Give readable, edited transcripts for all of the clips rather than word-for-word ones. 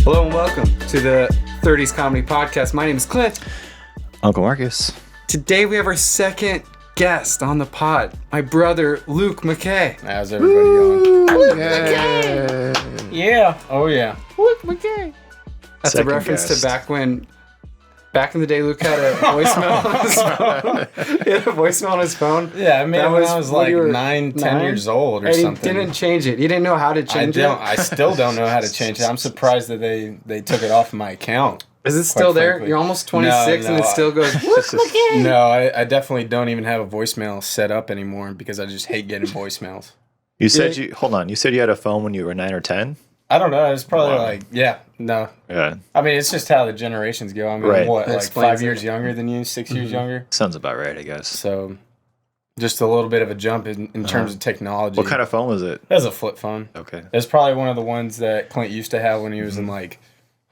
Hello and welcome to the 30s Comedy Podcast. My name is Clint. Uncle Marcus. Today we have our second guest on the pod, my brother Luke McKay. How's everybody going? Luke McKay! Yeah. Oh, yeah. Luke McKay! That's Second a reference guest. to back in the day, Luke had a voicemail on his phone. He had a voicemail on his phone. Yeah, I made That it when was I was when like you were 9, 10 9? years old or And something. he didn't change it. He didn't know how to change it. I still don't know how to change it. I'm surprised that they took it off my account. Is it still there? frankly. You're almost 26 No, and it still goes, Luke McKay! No, I definitely don't even have a voicemail set up anymore because I just hate getting voicemails. You said you said you had a phone when you were 9 or 10? I don't know. It's probably Wow. no. Yeah. I mean, it's just how the generations go. I mean, Right. what, That like explains 5 years it. younger than you, 6 years younger? Sounds about right, I guess. So just a little bit of a jump in terms of technology. What kind of phone was it? It was a flip phone. Okay. It's probably one of the ones that Clint used to have when he was in like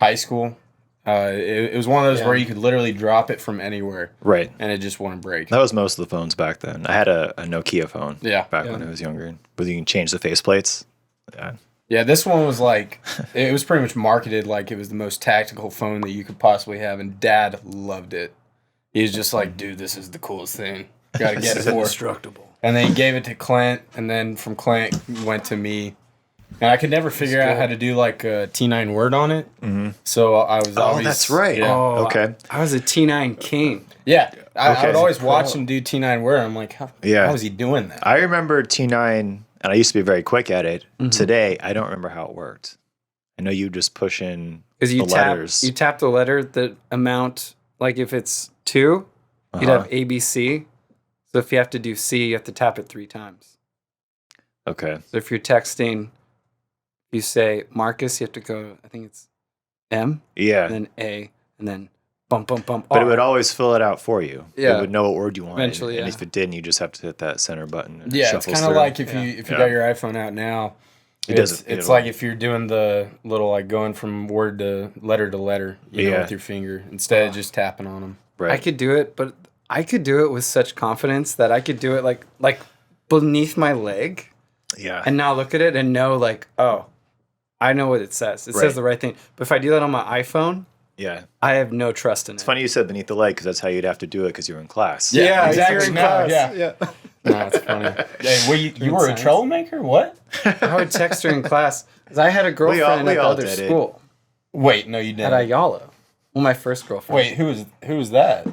high school. It was one of those where you could literally drop it from anywhere Right. and it just wouldn't break. That was most of the phones back then. I had a Nokia phone Yeah. back when I was younger. But you can change the faceplates. Yeah. Yeah, this one was like, it was pretty much marketed like it was the most tactical phone that you could possibly have, and Dad loved it. He was just like, dude, this is the coolest thing. Gotta get it for. Indestructible. And then he gave it to Clint, and then from Clint went to me. And I could never figure out how to do like a T9 word on it. Mm-hmm. So I was always. Oh, that's right. Yeah. Oh, Okay. I was a T9 king. Yeah, I Okay. would always watch him do T9 word. I'm like, how is he doing that? I remember T9, and I used to be very quick at it. Today, I don't remember how it worked. I know you just push in Because the letters. you tap the letter, the amount, like if it's 2, you'd have ABC. So if you have to do C, you have to tap it 3 times. Okay. So if you're texting, you say Marcus, you have to go, I think it's M, Yeah. and then A, and then bump, bump, bump. But R. it would always fill it out for you. Yeah. It would know what word you wanted. Eventually, And yeah. if it didn't, you just have to hit that center button. And it Yeah, it's shuffles kind of through. like if you got your iPhone out now. It doesn't- It's it'll- like if you're doing the little like going from word to letter, you know, Yeah. with your finger instead of just tapping on them. Right. I could do it, but I could do it with such confidence that I could do it like beneath my leg Yeah. and now look at it and know like, oh, I know what it says. It Right. says the right thing. But if I do that on my iPhone, Yeah. I have no trust in it. It's funny you said beneath the leg because that's how you'd have to do it because you were in class. Yeah, if exactly. you're in No, class, yeah. No, it's funny. Hey, you were a Science. troublemaker? What? I would text her in class because I had a girlfriend we at the all other did it. school Wait, no, you at didn't. Ayala. Well, my first girlfriend. Wait, who was that?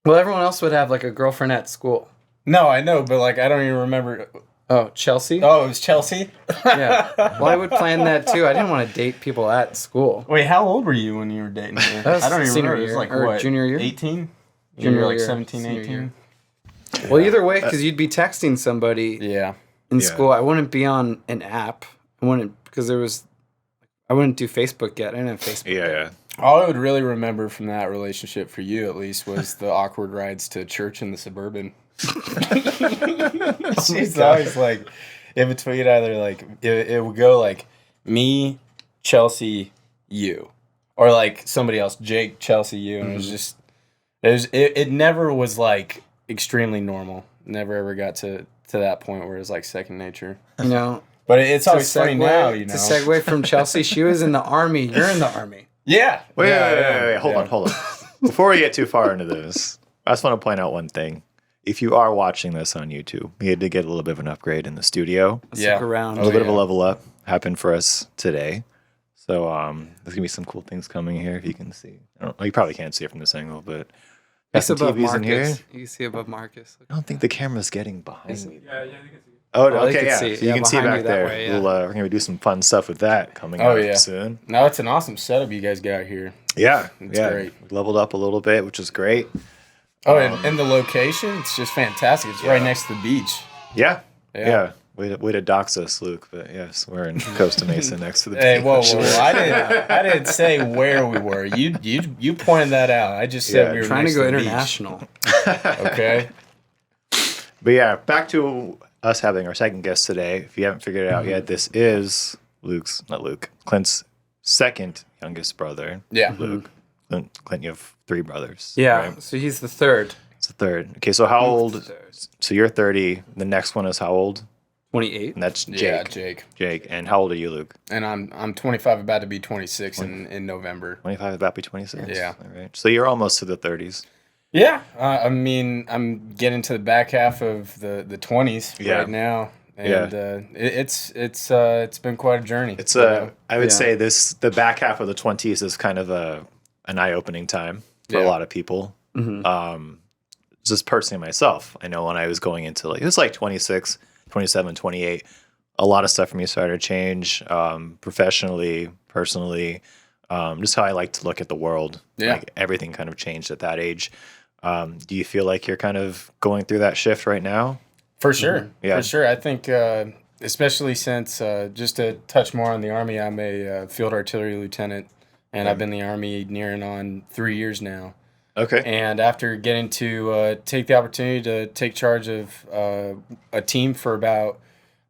Well, everyone else would have like a girlfriend at school. No, I know, but like I don't even remember. Oh, Chelsea? Oh, it was Chelsea. Yeah. Well, I would plan that too. I didn't want to date people at school. Wait, how old were you when you were dating her? That was I don't even senior remember. It was year, like or what? junior year? 18? Junior You were like year, 17, senior 18? year. Well, either way, because you'd be texting somebody Yeah. in Yeah. school. I wouldn't be on an app. I wouldn't, because I wouldn't do Facebook yet. I didn't have Facebook. Yeah, yeah. All I would really remember from that relationship, for you at least, was the awkward rides to church in the Suburban. She's always like, in between either like, it would go like me, Chelsea, you. Or like somebody else, Jake, Chelsea, you. And it was just, it never was like extremely normal. Never ever got to that point where it was like second nature. You know? But it's To always funny now, you know. To segue from Chelsea, she was in the Army. You're in the Army. Yeah. Wait, Yeah, wait. Hold on. Before we get too far into this, I just want to point out one thing. If you are watching this on YouTube, we had to get a little bit of an upgrade in the studio. Stick around. A little bit of a yeah. level up happened for us today. So there's gonna be some cool things coming here if you can see. You probably can't see it from this angle, but got It's some above TVs in here. Marcus. You can see above Marcus. I don't think the camera's getting behind me. Yeah, you can see. Oh, Oh, they okay, can yeah. see. So you Yeah, can see behind back you that there. way, yeah. We're gonna do some fun stuff with that coming Oh, up yeah. soon. No, it's an awesome setup you guys got here. Yeah, It's yeah. great. We leveled up a little bit, which is great. Oh, and the location, it's just fantastic. It's right next to the beach. Yeah, Yeah. yeah. Way to dox us, Luke. But yes, we're in Costa Mesa next to the Hey, beach. whoa. I didn't say where we were. You pointed that out. I just said Yeah, we were Trying to next go the beach. international. Okay. But yeah, back to us having our second guest today. If you haven't figured it out yet, this is Clint's second youngest brother. Yeah. Luke. Clint, you have 3 brothers. Yeah, right? so he's the third. It's the third. Okay, so how Luke's old? the third. So you're 30. The next one is how old? 28. And that's Yeah, Jake. Jake. Jake. And how old are you, Luke? And I'm 25, about to be 26 in November. 25, about to be 26. Yeah. All right. So you're almost to the 30s. Yeah, I mean, I'm getting to the back half of the 20s Yeah. right now, and Yeah. it's been quite a journey. It's you know? I would Yeah. say the back half of the 20s is kind of an eye-opening time for a Yeah. lot of people. Just personally myself, I know when I was going into it was like 26, 27, 28, a lot of stuff for me started to change, professionally, personally, just how I like to look at the world. Yeah. Like everything kind of changed at that age. Do you feel like you're kind of going through that shift right now? For sure. Yeah. For sure. I think, especially since, just to touch more on the Army, I'm a field artillery lieutenant, and I've been in the Army nearing on 3 years now. Okay. And after getting to take the opportunity to take charge of a team for about,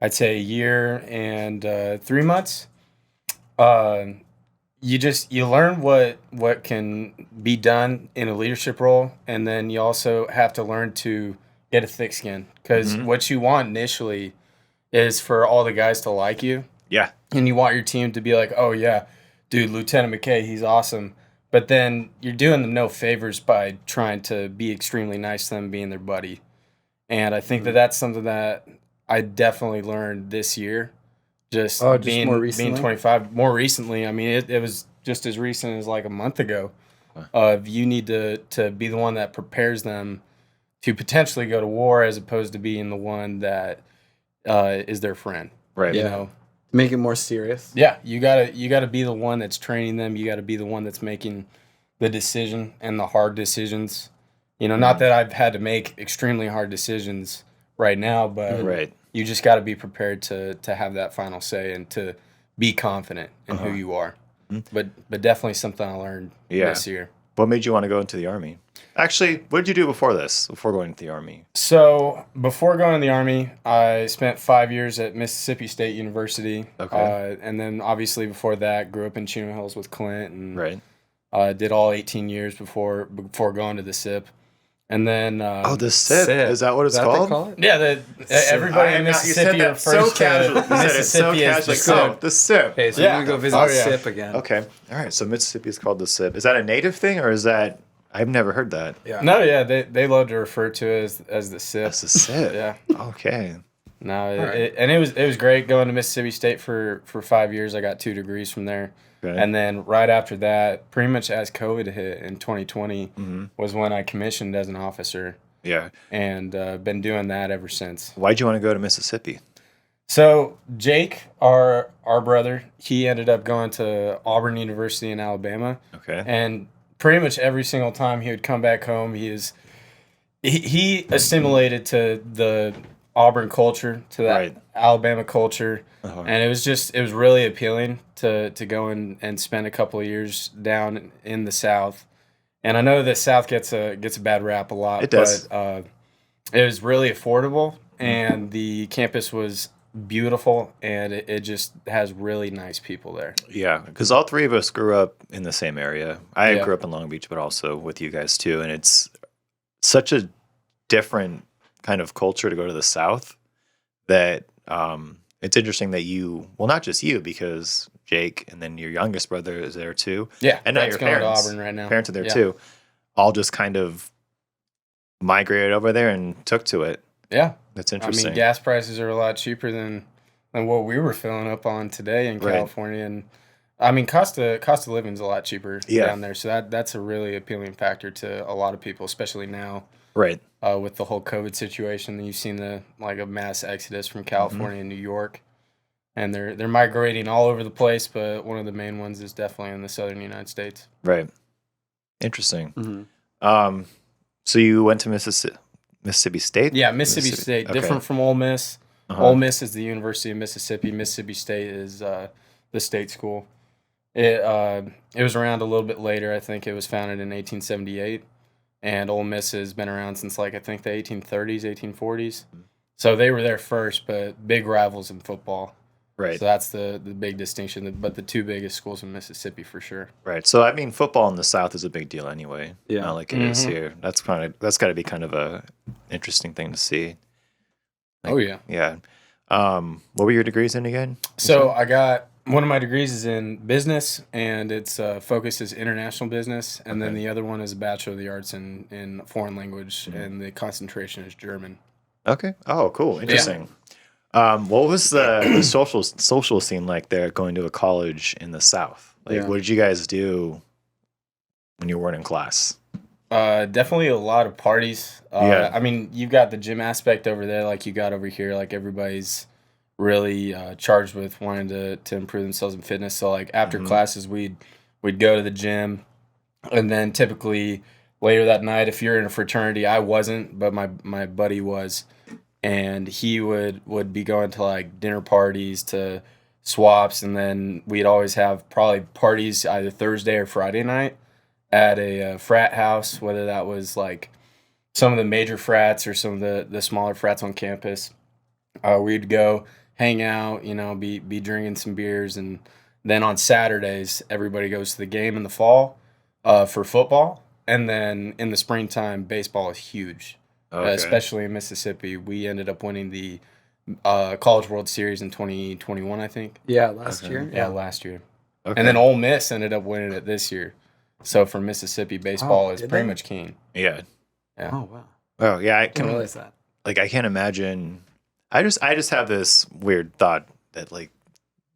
I'd say, a year and 3 months, you learn what can be done in a leadership role, and then you also have to learn to get a thick skin, because what you want initially is for all the guys to like you, Yeah. and you want your team to be like, oh yeah, dude, Lieutenant McKay, he's awesome. But then you're doing them no favors by trying to be extremely nice to them, being their buddy. And I think that's something that I definitely learned this year. Just more being recently? 25. More recently, I mean, it was just as recent as like a month ago. You need to be the one that prepares them to potentially go to war, as opposed to being the one that is their friend. Right. You Yeah. know? Make it more serious. Yeah, you gotta be the one that's training them. You gotta be the one that's making the decision and the hard decisions. You know, not that I've had to make extremely hard decisions right now, but Right. you just got to be prepared to have that final say and to be confident in who you are. But definitely something I learned this year. What made you want to go into the Army? Actually, what did you do before this, before going into the Army? So before going to the Army, I spent 5 years at Mississippi State University. Okay. And then obviously before that, grew up in Chino Hills with Clint, and Right. did all 18 years before going to the SIP. And then The SIP. SIP. Is that what it's Is that what called? everybody they call it? in You said Mississippi that refers so casually. to You said it so Mississippi as the casually. SIP. Oh, the SIP. Okay, so Yeah. you're gonna go visit Oh, yeah. SIP again. Okay. All right. So Mississippi is called the SIP. Is that a native thing, or is that I've never heard that? Yeah. No, yeah, they love to refer to it as the SIP. That's the SIP. Yeah. Okay. No, right. and it was great going to Mississippi State for 5 years. I got 2 degrees from there. Okay. And then right after that, pretty much as COVID hit in 2020, was when I commissioned as an officer, Yeah. and been doing that ever since. Why'd you want to go to Mississippi? So Jake, our brother, he ended up going to Auburn University in Alabama, Okay. and pretty much every single time he would come back home, he assimilated to the Auburn culture, to that Right. Alabama culture, Uh-huh. and it was really appealing to go and spend a couple of years down in the South. And I know the South gets a bad rap a lot. It does. But it was really affordable, and the campus was beautiful, and it just has really nice people there. Yeah, because all three of us grew up in the same area. I Yeah. grew up in Long Beach, but also with you guys too. And it's such a different kind of culture to go to the South that it's interesting that not just you, because Jake and then your youngest brother is there too. Yeah, And now Brett's your going parents. to Auburn right now. Parents are there Yeah. too. All just kind of migrated over there and took to it. Yeah. That's I interesting. mean, gas prices are a lot cheaper than what we were filling up on today in Right. California, and I mean, cost of living is a lot cheaper Yeah. down there. So that's a really appealing factor to a lot of people, especially now Right. with the whole COVID situation. You've seen a mass exodus from California and New York, and they're migrating all over the place. But one of the main ones is definitely in the southern United States. Right. Interesting. Mm-hmm. So you went to Mississippi State? Yeah, Mississippi State, okay. different from Ole Miss. Uh-huh. Ole Miss is the University of Mississippi. Mississippi State is the state school. It was around a little bit later. I think it was founded in 1878, and Ole Miss has been around since I think the 1830s, 1840s. So they were there first, but big rivals in football. Right. So that's the big distinction. But the two biggest schools in Mississippi for sure. Right. So I mean, football in the South is a big deal anyway. Yeah. Not like it is here. That's got to be kind of a interesting thing to see. Oh yeah. Yeah. What were your degrees in again? So I got one of my degrees is in business, and its focus is international business, and then the other one is a Bachelor of the Arts in foreign language, and the concentration is German. Okay. Oh, cool. Interesting. What was the social scene like there going to a college in the South? Like, what did you guys do when you weren't in class? Definitely a lot of parties. I mean, you've got the gym aspect over there, like you got over here. Like everybody's really charged with wanting to improve themselves in fitness. So like after classes, we'd go to the gym, and then typically later that night, if you're in a fraternity, I wasn't, but my buddy was, and he would be going to like dinner parties, to swaps, and then we'd always have probably parties either Thursday or Friday night at a frat house, whether that was like some of the major frats or some of the smaller frats on campus. We'd go hang out, be drinking some beers, and then on Saturdays everybody goes to the game in the fall for football, and then in the springtime baseball is huge, especially in Mississippi. We ended up winning the College World Series in 2021, I think. Yeah, last year. Yeah, last year. Okay. And then Ole Miss ended up winning it this year. So for Mississippi, baseball is pretty much king. Yeah. Oh wow. Oh yeah, I Didn't realize that. Like I can't imagine. I just have this weird thought that like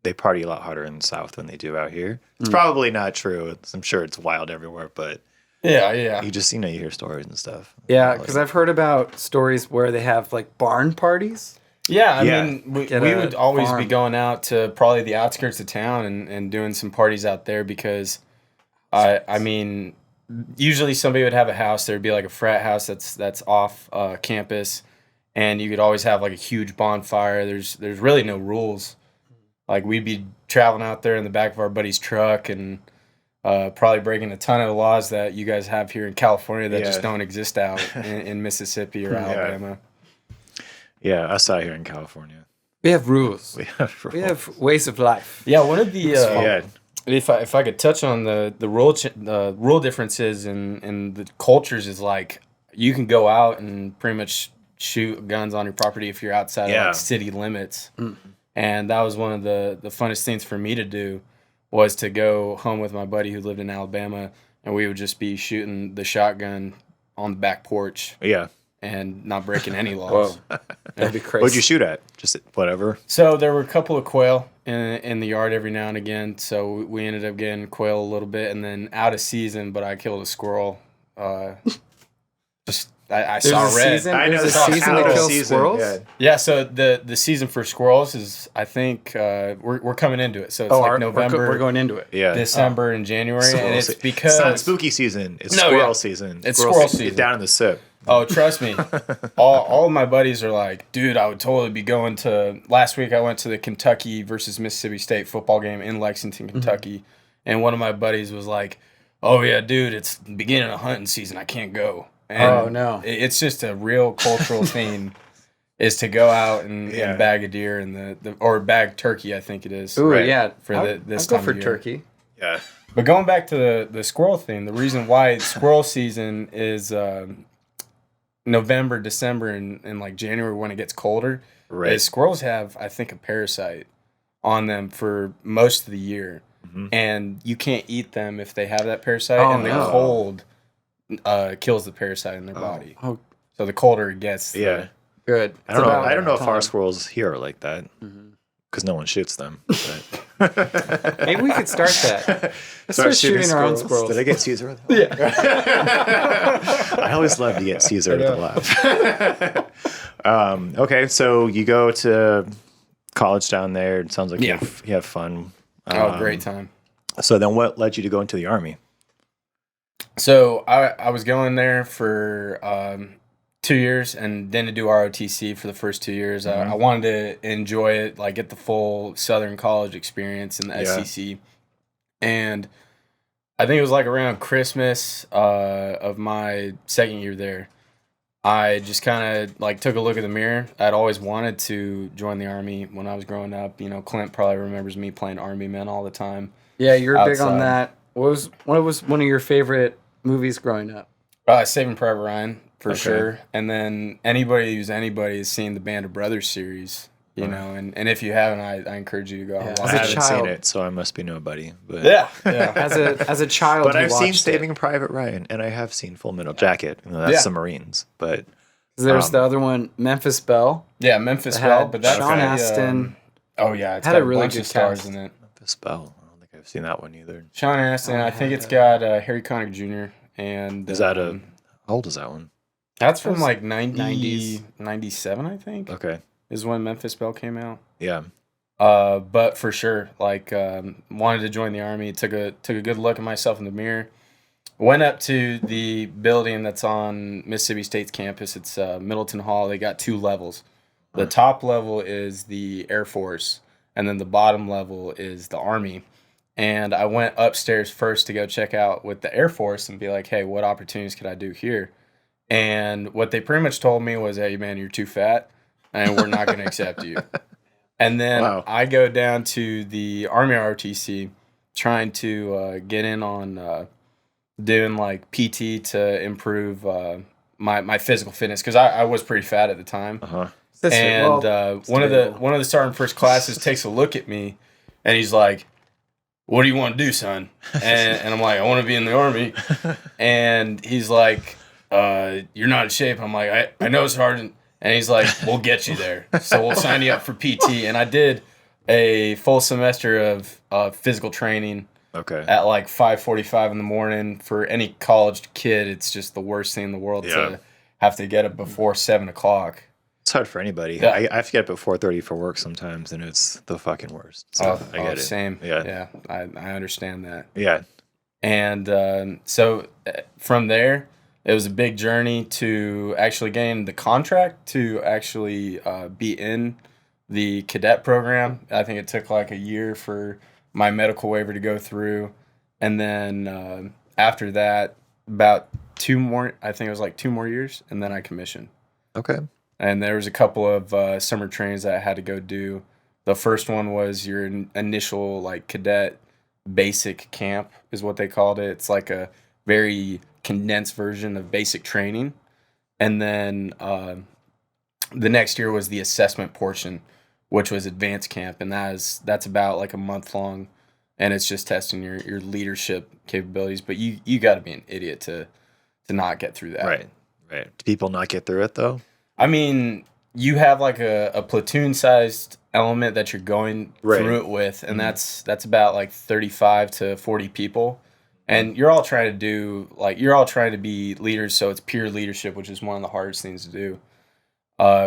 they party a lot harder in the South than they do out here. It's probably not true. I'm sure it's wild everywhere, but yeah. You just you hear stories and stuff. Yeah, because I've heard about stories where they have like barn parties. Yeah, I mean, we would always farm. be going out to probably the outskirts of town and doing some parties out there because, I mean, usually somebody would have a house. There'd be like a frat house that's off campus, and you could always have like a huge bonfire. There's really no rules. Like we'd be traveling out there in the back of our buddy's truck and probably breaking a ton of laws that you guys have here in California that just don't exist out in Mississippi or Alabama. Yeah, us out here in California. We have rules. We have ways of life. Yeah, one of the if I could touch on the rule differences in the cultures is like you can go out and pretty much shoot guns on your property if you're outside of like city limits. And that was one of the funnest things for me to do was to go home with my buddy who lived in Alabama, and we would just be shooting the shotgun on the back porch. Yeah. And not breaking any laws. Whoa. That'd be crazy. What'd you shoot at? Just whatever? So there were a couple of quail in the yard every now and again. So we ended up getting quail a little bit, and then out of season, but I killed a squirrel. I saw red. I know there's a season to kill squirrels. Yeah. So the season for squirrels is, I think we're coming into it. So it's like November. We're going into it. Yeah. December and January, and it's because it's not spooky season. It's squirrel season. It's squirrel season. Get down in the SIP. Oh, trust me. all of my buddies are like, dude, I would totally be going to. Last week I went to the Kentucky versus Mississippi State football game in Lexington, Kentucky, and one of my buddies was like, "Oh yeah, dude, it's the beginning of hunting season. I can't go." And oh no! It's just a real cultural thing, is to go out and bag a deer and or bag turkey. I think it is. Ooh, yeah. For this I'll time go for of year. turkey. Yeah. But going back to the squirrel thing, the reason why squirrel season is November, December, and like January when it gets colder, is squirrels have, I think, a parasite on them for most of the year, and you can't eat them if they have that parasite, and the cold kills the parasite in their body. Oh. So the colder it gets, good. I don't know if our squirrels here are like that because no one shoots them. But. Maybe we could start that. Start shooting our own squirrels. Did I get Caesar? Yeah. I always love to get Caesar to laugh. Okay, so you go to college down there. It sounds like you have fun. Great time. So then what led you to go into the Army? So I was going there for 2 years and then to do ROTC for the first 2 years. I wanted to enjoy it, like get the full Southern college experience in the SEC. And I think it was like around Christmas of my second year there. I just kind of like took a look in the mirror. I'd always wanted to join the Army when I was growing up. You know, Clint probably remembers me playing Army Men all the time. Yeah, you're big on that. What was one of your favorite movies growing up? Saving Private Ryan, for sure. And then anybody who's anybody has seen the Band of Brothers series. you know, and if you haven't, I encourage you to go out and I watch As a it. haven't child- seen it, so I must be nobody. But Yeah. As a child, but you I've seen watched Saving Private Ryan, and I have seen Full Metal Jacket. You know, that's Yeah. the Marines, but There's the other one, Memphis Belle. Yeah, Memphis That Belle, had but that's Sean the, Astin. oh yeah, it's Had got a really bunch good of stars cast. in it. the spell. I don't think I've seen that one either. Sean Astin. I think it's got Harry Connick Jr. and Is that how old is that one? that's from was like 90s. 97, I think, Okay. is when Memphis Belle came out. Yeah. But for sure, like wanted to join the Army. Took a good look at myself in the mirror. Went up to the building that's on Mississippi State's campus. It's Middleton Hall. They got 2 levels. The top level is the Air Force, and then the bottom level is the Army. And I went upstairs first to go check out with the Air Force and be like, hey, what opportunities could I do here? And what they pretty much told me was, hey, man, you're too fat, and we're not going to accept you. And then Wow. I go down to the Army ROTC trying to get in on doing like PT to improve my physical fitness because I was pretty fat at the time. Uh-huh. And one of the sergeant first classes takes a look at me, and he's like, "What do you want to do, son?" And I'm like, "I want to be in the Army." And he's like, "You're not in shape." I'm like, "I know, Sergeant." And he's like, "We'll get you there. So we'll sign you up for PT." And I did a full semester of physical training Okay. at like 5:45 in the morning. For any college kid, it's just the worst thing in the world Yeah. to have to get up before 7 o'clock. It's hard for anybody. Yeah. I have to get up at 4:30 for work sometimes, and it's the fucking worst. So I get it. Same. Yeah. I understand that. Yeah. And so from there, it was a big journey to actually gain the contract to actually be in the cadet program. I think it took like a year for my medical waiver to go through. And then after that, about 2 more, I think it was like 2 more years, and then I commissioned. Okay. And there was a couple of summer trainings that I had to go do. The first one was your initial like cadet basic camp is what they called it. It's like a very condensed version of basic training. And then the next year was the assessment portion, which was advanced camp, and that's about like a month long, and it's just testing your leadership capabilities. But you got to be an idiot to not get through that. Right. Do people not get through it though? I mean, you have like a platoon-sized element that you're going through it with, and that's about like 35 to 40 people. And you're all trying to be leaders, so it's peer leadership, which is one of the hardest things to do,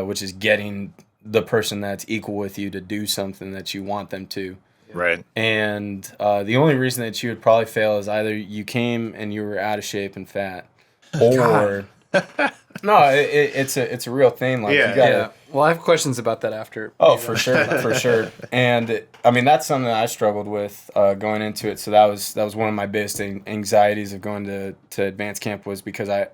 which is getting the person that's equal with you to do something that you want them to. Right. And the only reason that you would probably fail is either you came and you were out of shape and fat, or no, it's a real thing. Like you gotta, Yeah. Well, I have questions about that after. oh, for sure. And I mean, that's something that I struggled with going into it. So that was one of my biggest anxieties of going to advanced camp, was because I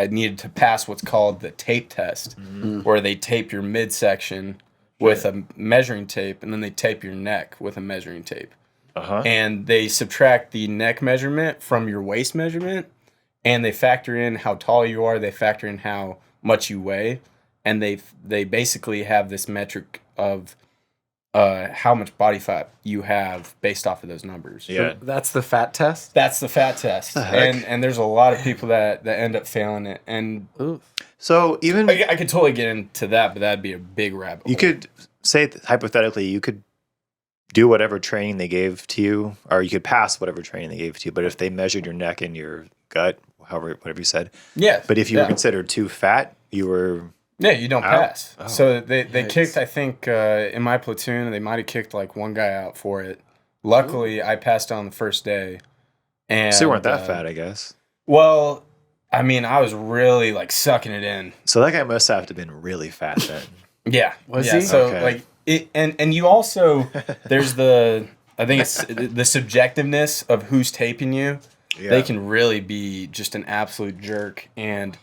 needed to pass what's called the tape test, where they tape your midsection with a measuring tape, and then they tape your neck with a measuring tape. And they subtract the neck measurement from your waist measurement, and they factor in how tall you are, they factor in how much you weigh, and they basically have this metric of how much body fat you have based off of those numbers. Yeah. That's the fat test? That's the fat test. And there's a lot of people that end up failing it. And So even I could totally get into that, but that'd be a big rabbit hole. you could say hypothetically you could do whatever training they gave to you, or you could pass whatever training they gave to you. But if they measured your neck and your gut, whatever you said, Yeah. but if you were considered too fat, you were you don't out? pass. Oh. So they kicked, I think, in my platoon, they might have kicked like one guy out for it. Luckily, I passed on the first day. And so you weren't that fat, I guess. Well, I mean, I was really like sucking it in. So that guy must have to been really fat then. Yeah. Was yeah, he? So Okay. like it, and you also there's I think it's the subjectiveness of who's taping you. Yeah. They can really be just an absolute jerk and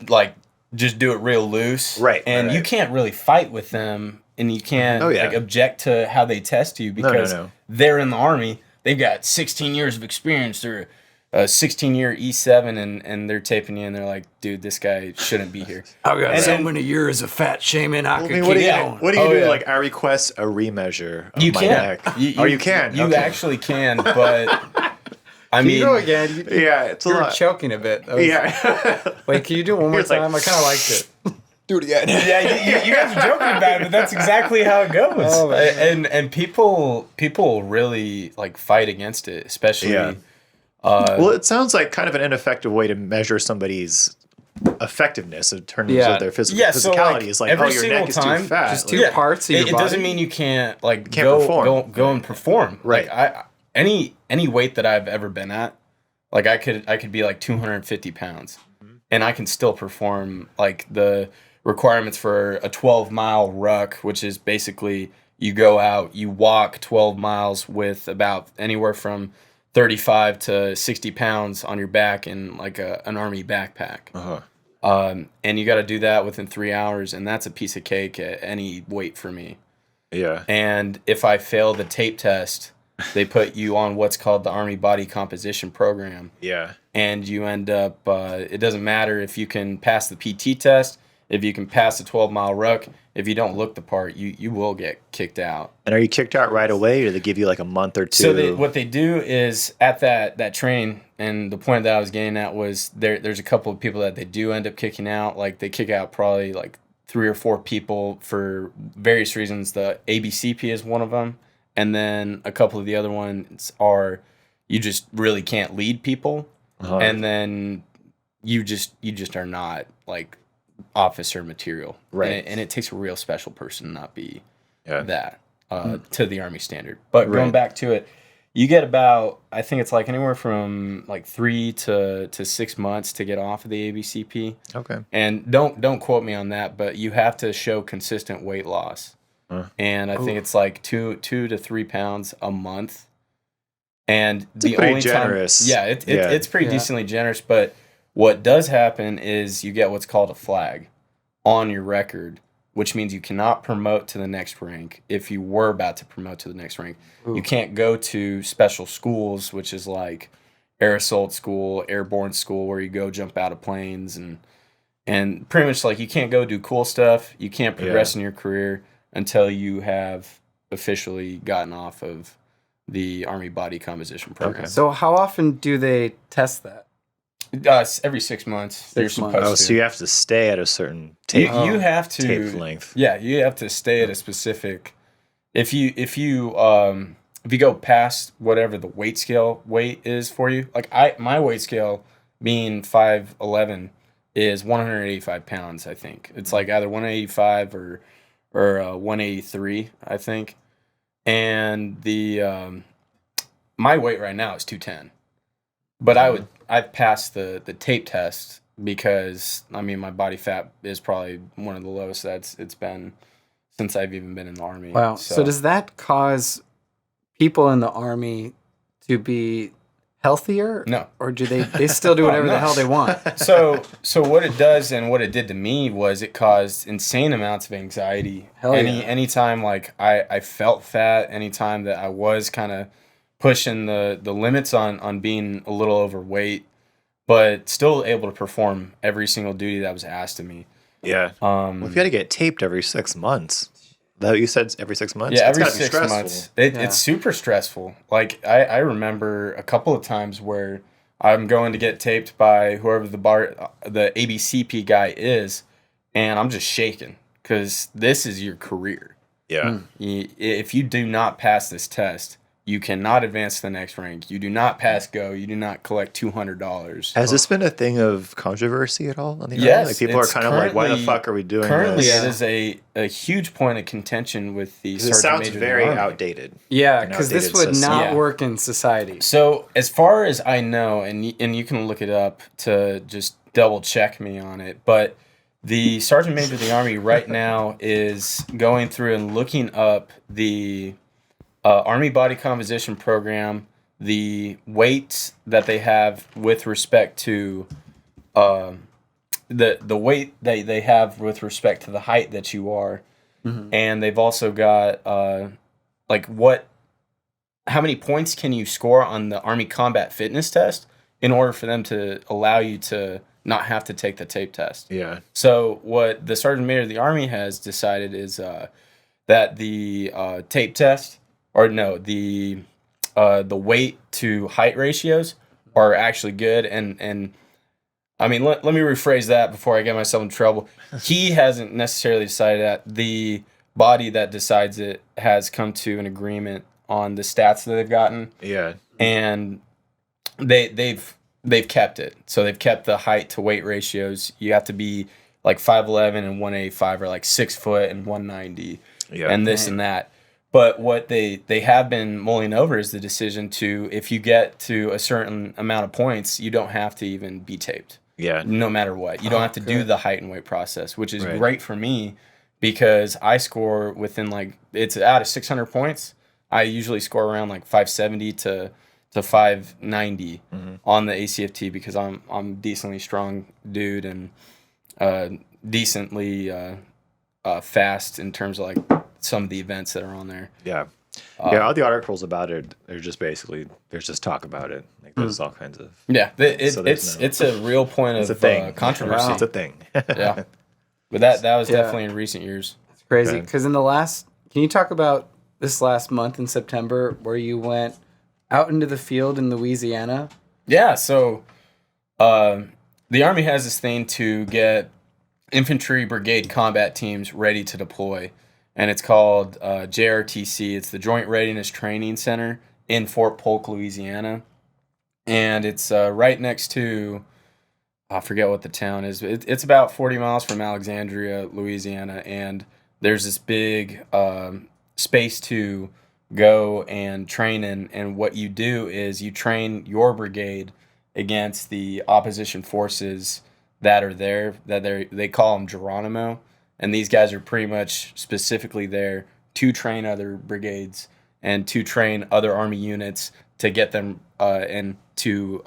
like just do it real loose. Right, And right. you can't really fight with them, and you can't like object to how they test you because No. they're in the Army. They've got 16 years of experience. They're a 16-year E7 and they're taping you and they're like, dude, this guy shouldn't be here. I've got And so then- many years of fat shaming. I I could mean, keep what do you going. do? Yeah. Like, I request a remeasure of You my can. neck. You can. You Okay. actually can, but I Can mean, you go again? Yeah, it's a You were lot. choking a bit. That was- Yeah. Wait, can you do it one more It's like- time? I kind of liked it. Do it again. yeah, you guys are joking about it, but that's exactly how it goes. Oh, man. And people really like fight against it, especially. Yeah. Well, it sounds like kind of an ineffective way to measure somebody's effectiveness in terms Yeah. of their So, physicality. It's like, every oh, your single neck is time, too fat. just Like, two parts of your it body. doesn't mean you can't like Can't go perform. go and perform. Right. Like any weight that I've ever been at, like I could be like 250 pounds, and I can still perform like the requirements for a 12-mile ruck, which is basically you go out, you walk 12 miles with about anywhere from 35 to 60 pounds on your back in like an army backpack. And you got to do that within 3 hours, and that's a piece of cake at any weight for me. Yeah. And if I fail the tape test, they put you on what's called the Army Body Composition Program, Yeah. and you end up. It doesn't matter if you can pass the PT test, if you can pass the 12-mile ruck. If you don't look the part, you will get kicked out. And are you kicked out right away, or do they give you like a month or two? So what they do is at that train, and the point that I was getting at was there's a couple of people that they do end up kicking out. Like they kick out probably like 3 or 4 people for various reasons. The ABCP is one of them, and then a couple of the other ones are you just really can't lead people, and then you just are not like officer material, Right. and it takes a real special person to not be Yeah. that to the Army standard. But going Right. back to it, you get about, I think it's like anywhere from like 3 to 6 months to get off of the ABCP. Okay. And don't quote me on that, but you have to show consistent weight loss. And I think it's like 2 to 3 pounds a month. And the pretty only generous. time, Yeah. it's pretty Yeah. decently generous. But what does happen is you get what's called a flag on your record, which means you cannot promote to the next rank. If you were about to promote to the next rank, you can't go to special schools, which is like air assault school, airborne school, where you go jump out of planes and pretty much like you can't go do cool stuff. You can't progress in your career until you have officially gotten off of the Army Body Composition Program. So how often do they test that? Every 6 months, 6 you're months. supposed Oh, to. so you have to stay at a certain You, tape, you have to tape length. Yeah, you have to stay at a specific. If you go past whatever the weight is for you, like my weight scale being 5'11" is 185 pounds. I think it's like either 185 or 183. I think, and the my weight right now is 210. But I've passed the tape test because I mean my body fat is probably one of the lowest that's it's been since I've even been in the Army. Wow. So does that cause people in the Army to be healthier? No. Or do they still do whatever the hell they want? So what it does and what it did to me was it caused insane amounts of anxiety. Hell yeah. Anytime like I felt fat, anytime that I was kind of pushing the limits on being a little overweight, but still able to perform every single duty that was asked of me. Yeah. Well, if you got to get taped every 6 months, that you said every 6 months. Yeah, That's every gotta be 6 stressful. months. It's super stressful. Like I remember a couple of times where I'm going to get taped by whoever the ABCP guy is, and I'm just shaking because this is your career. Yeah. If you do not pass this test, you cannot advance to the next rank. You do not pass go. You do not collect $200. Has this been a thing of controversy at all on the Yes, Army? Like people are it's kind of like, why the currently- fuck are we doing Currently, this? it is a huge point of contention with the It sergeant sounds major of the very Army. outdated. Yeah, An because this outdated would system. not Yeah. work in society. So as far as I know, and you can look it up to just double check me on it, but the sergeant major of the Army right now is going through and looking up the Army Body Composition Program, the weights that they have with respect to the weight that they have with respect to the height that you are, and they've also got like how many points can you score on the Army Combat Fitness Test, in order for them to allow you to not have to take the tape test. Yeah. So what the Sergeant Major of the Army has decided is that the tape test, or no, the weight to height ratios are actually good. And I mean, let me rephrase that before I get myself in trouble. He hasn't necessarily decided that. The body that decides it has come to an agreement on the stats that they've gotten. Yeah. And they've kept it. So they've kept the height to weight ratios. You have to be like 5'11" and 185, or like 6 foot and 190, and this and that. But what they have been mulling over is the decision to, if you get to a certain amount of points, you don't have to even be taped. Yeah. No matter what. You don't have to do the height and weight process, which is Right. great for me because I score within it's out of 600 points. I usually score around like 570 to 590 on the ACFT because I'm decently strong dude and decently fast in terms of like some of the events that are on there. Yeah. All the articles about it are just basically, there's just talk about it. Like there's all kinds of. Yeah, So it's a real point It's a of thing. controversy. It's a thing. Yeah, but that was definitely in recent years. It's crazy Okay. because can you talk about this last month in September where you went out into the field in Louisiana? Yeah, so the Army has this thing to get infantry brigade combat teams ready to deploy, and it's called JRTC. It's the Joint Readiness Training Center in Fort Polk, Louisiana, and it's right next to, I forget what the town is. It's about 40 miles from Alexandria, Louisiana, and there's this big space to go and train in. And what you do is you train your brigade against the opposition forces that are there. They call them Geronimo, and these guys are pretty much specifically there to train other brigades and to train other Army units to get them and to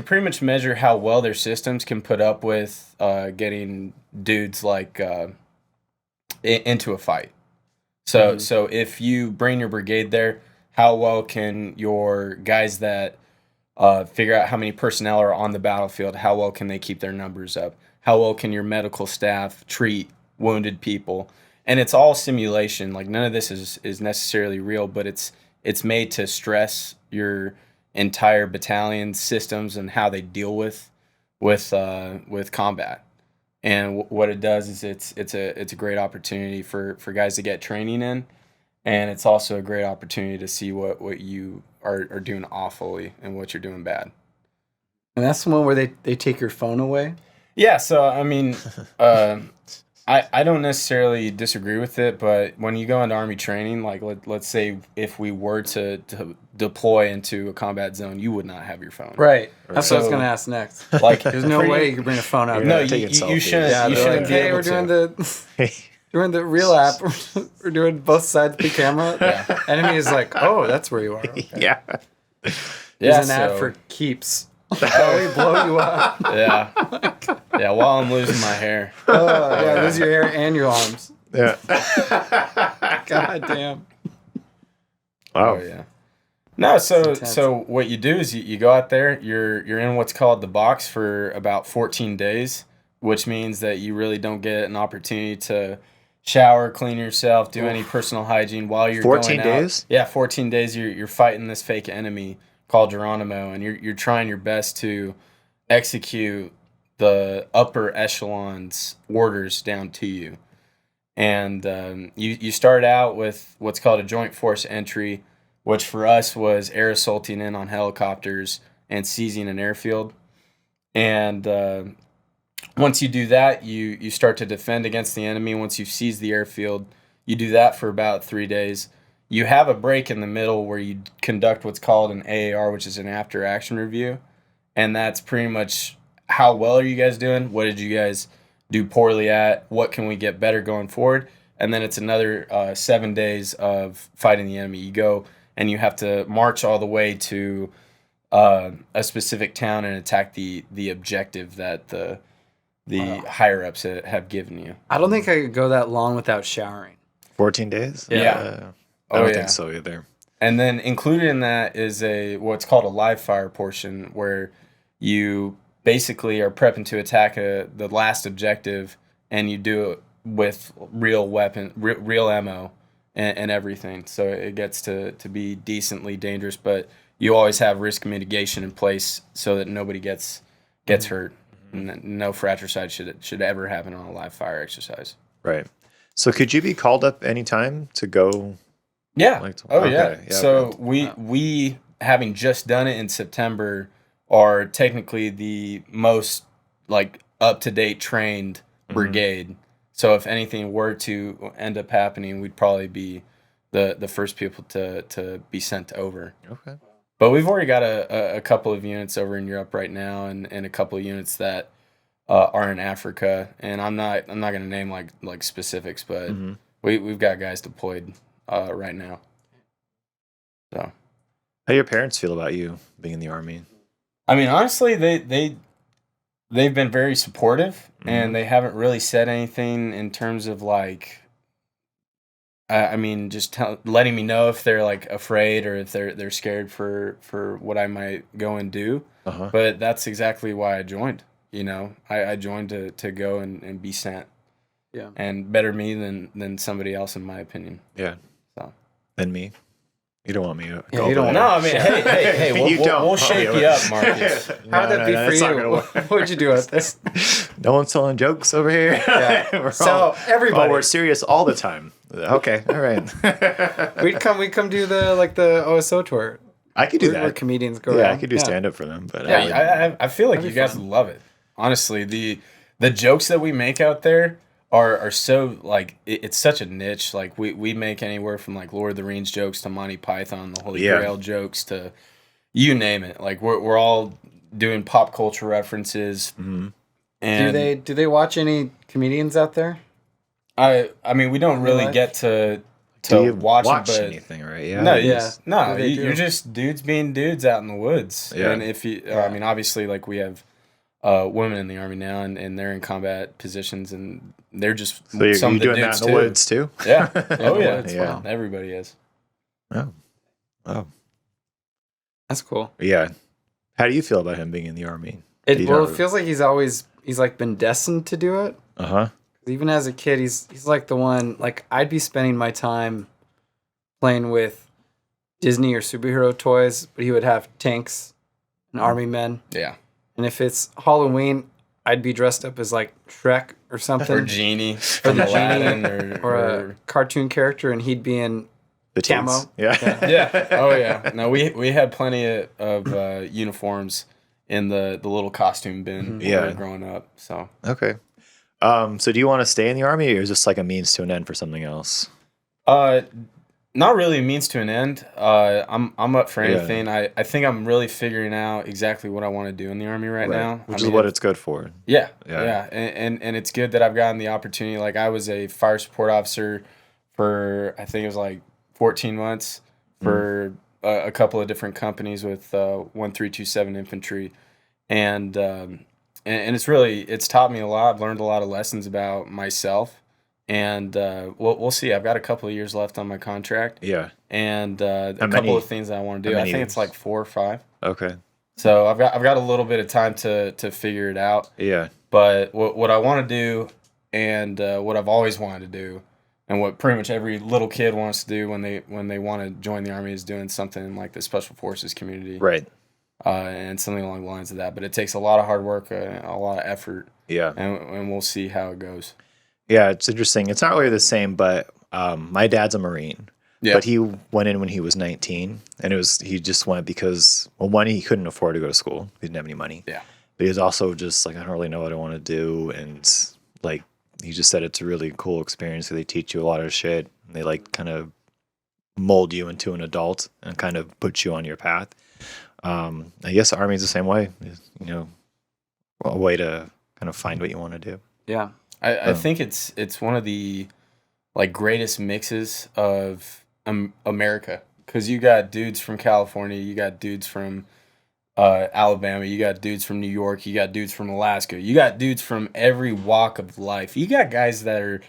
pretty much measure how well their systems can put up with getting dudes like into a fight. So if you bring your brigade there, how well can your guys that figure out how many personnel are on the battlefield, how well can they keep their numbers up? How well can your medical staff treat wounded people? And it's all simulation. Like none of this is necessarily real, but it's made to stress your entire battalion systems and how they deal with combat. And what it does is it's a great opportunity for guys to get training in, and it's also a great opportunity to see what you are doing awfully and what you're doing bad. And that's the one where they take your phone away? Yeah, so I mean, I don't necessarily disagree with it, but when you go into Army training, like let's say if we were to deploy into a combat zone, you would not have your phone. Right. That's what I was So- going to ask next. Like There's no way you could bring a phone out. No, there. you taking you selfies. shouldn't. Yeah, you they're shouldn't like, be hey, able we're doing to. doing the real app. We're doing both sides of the camera. Yeah. Enemy is like, oh, that's where you are. Okay. Yeah. There's an ad so- for keeps. Oh, we blow you up. Yeah. Yeah, while I'm losing my hair. Oh, yeah, lose your hair and your arms. Yeah. God damn. Wow. Oh yeah. No, so intense. what you do is you go out there, you're in what's called the box for about 14 days, which means that you really don't get an opportunity to shower, clean yourself, do any personal hygiene while you're 14 going out. days? Yeah, 14 days you're fighting this fake enemy called Geronimo, and you're trying your best to execute the upper echelon's orders down to you. And you start out with what's called a joint force entry, which for us was air assaulting in on helicopters and seizing an airfield. And once you do that, you start to defend against the enemy. Once you've seized the airfield, you do that for about 3 days. You have a break in the middle where you conduct what's called an AAR, which is an after action review. And that's pretty much how well are you guys doing? What did you guys do poorly at? What can we get better going forward? And then it's another 7 days of fighting the enemy. You go and you have to march all the way to a specific town and attack the objective that the higher ups have given you. I don't think I could go that long without showering. 14 days? Yeah. I don't yeah. think so either. And then included in that is what's called a live fire portion, where you basically are prepping to attack the last objective, and you do it with real ammo, and everything. So it gets to be decently dangerous, but you always have risk mitigation in place so that nobody gets hurt. And no fratricide should ever happen on a live fire exercise. Right. So could you be called up anytime to go? Yeah. Okay. Yeah. So we having just done it in September are technically the most like up to date trained brigade. So if anything were to end up happening, we'd probably be the first people to be sent over. Okay. But we've already got a couple of units over in Europe right now, and a couple of units that are in Africa. And I'm not going to name like specifics, but we've got guys deployed right now. So, how do your parents feel about you being in the Army? I mean, honestly, they've been very supportive, and they haven't really said anything in terms of like. I mean, just letting me know if they're like afraid or if they're scared for what I might go and do. But that's exactly why I joined. I joined to go and be sent. Yeah. And better me than somebody else, in my opinion. Yeah. So. Than me. You don't want me to go. You don't. No, I mean, hey, we'll shake you up, Marcus. How would that be for you? What'd you do with this? No one's telling jokes over here. Yeah. So everybody, we're serious all the time. Okay, all right. we'd come do the OSO tour. I could do that. Where comedians go. Yeah, I could do stand up for them. But I feel like you guys would love it. Honestly, the jokes that we make out there are so like it's such a niche. Like we make anywhere from like Lord of the Rings jokes to Monty Python, the Holy Grail jokes to you name it. Like we're all doing pop culture references. Mm-hmm. And do they watch any comedians out there? I mean, we don't really get to watch them, but anything, right? Yeah. You're just dudes being dudes out in the woods. Yeah. And if you, I mean, obviously, like we have women in the Army now, and they're in combat positions, and they're just so you're doing that in the woods too. Yeah. Oh yeah. Yeah. Everybody is. Oh. That's cool. Yeah. How do you feel about him being in the Army? It feels like he's like been destined to do it. Even as a kid, he's like the one. Like I'd be spending my time playing with Disney or superhero toys, but he would have tanks and army men. Yeah. And if it's Halloween, I'd be dressed up as like Shrek or something, or Genie from Aladdin, or a cartoon character, and he'd be in the camo. Yeah. Oh yeah. No, we had plenty of uniforms in the little costume bin when we were growing up. So okay. So do you want to stay in the Army, or is this like a means to an end for something else? Not really a means to an end. I'm up for anything. I think I'm really figuring out exactly what I want to do in the Army right now. Which is what it's good for. Yeah. And it's good that I've gotten the opportunity. Like I was a fire support officer for, I think it was like 14 months for a couple of different companies with 1327 Infantry. And it's taught me a lot. I've learned a lot of lessons about myself. And we'll see. I've got a couple of years left on my contract. Yeah. And a couple of things that I want to do. I think it's like 4 or 5. Okay. So I've got a little bit of time to figure it out. Yeah. But what I want to do, and what I've always wanted to do, and what pretty much every little kid wants to do when they want to join the Army, is doing something in like the Special Forces community. Right. And something along the lines of that. But it takes a lot of hard work, a lot of effort. Yeah. And we'll see how it goes. Yeah, it's interesting. It's not really the same, but my dad's a Marine. Yeah. But he went in when he was 19, and he just went because, well, one, he couldn't afford to go to school. He didn't have any money. Yeah. But he was also just like, I don't really know what I want to do. And like, he just said it's a really cool experience. They teach you a lot of shit. And they like kind of mold you into an adult and kind of put you on your path. I guess the Army is the same way. You know, a way to kind of find what you want to do. Yeah. I think it's one of the like greatest mixes of America, because you got dudes from California, you got dudes from Alabama, you got dudes from New York, you got dudes from Alaska, you got dudes from every walk of life. You got guys that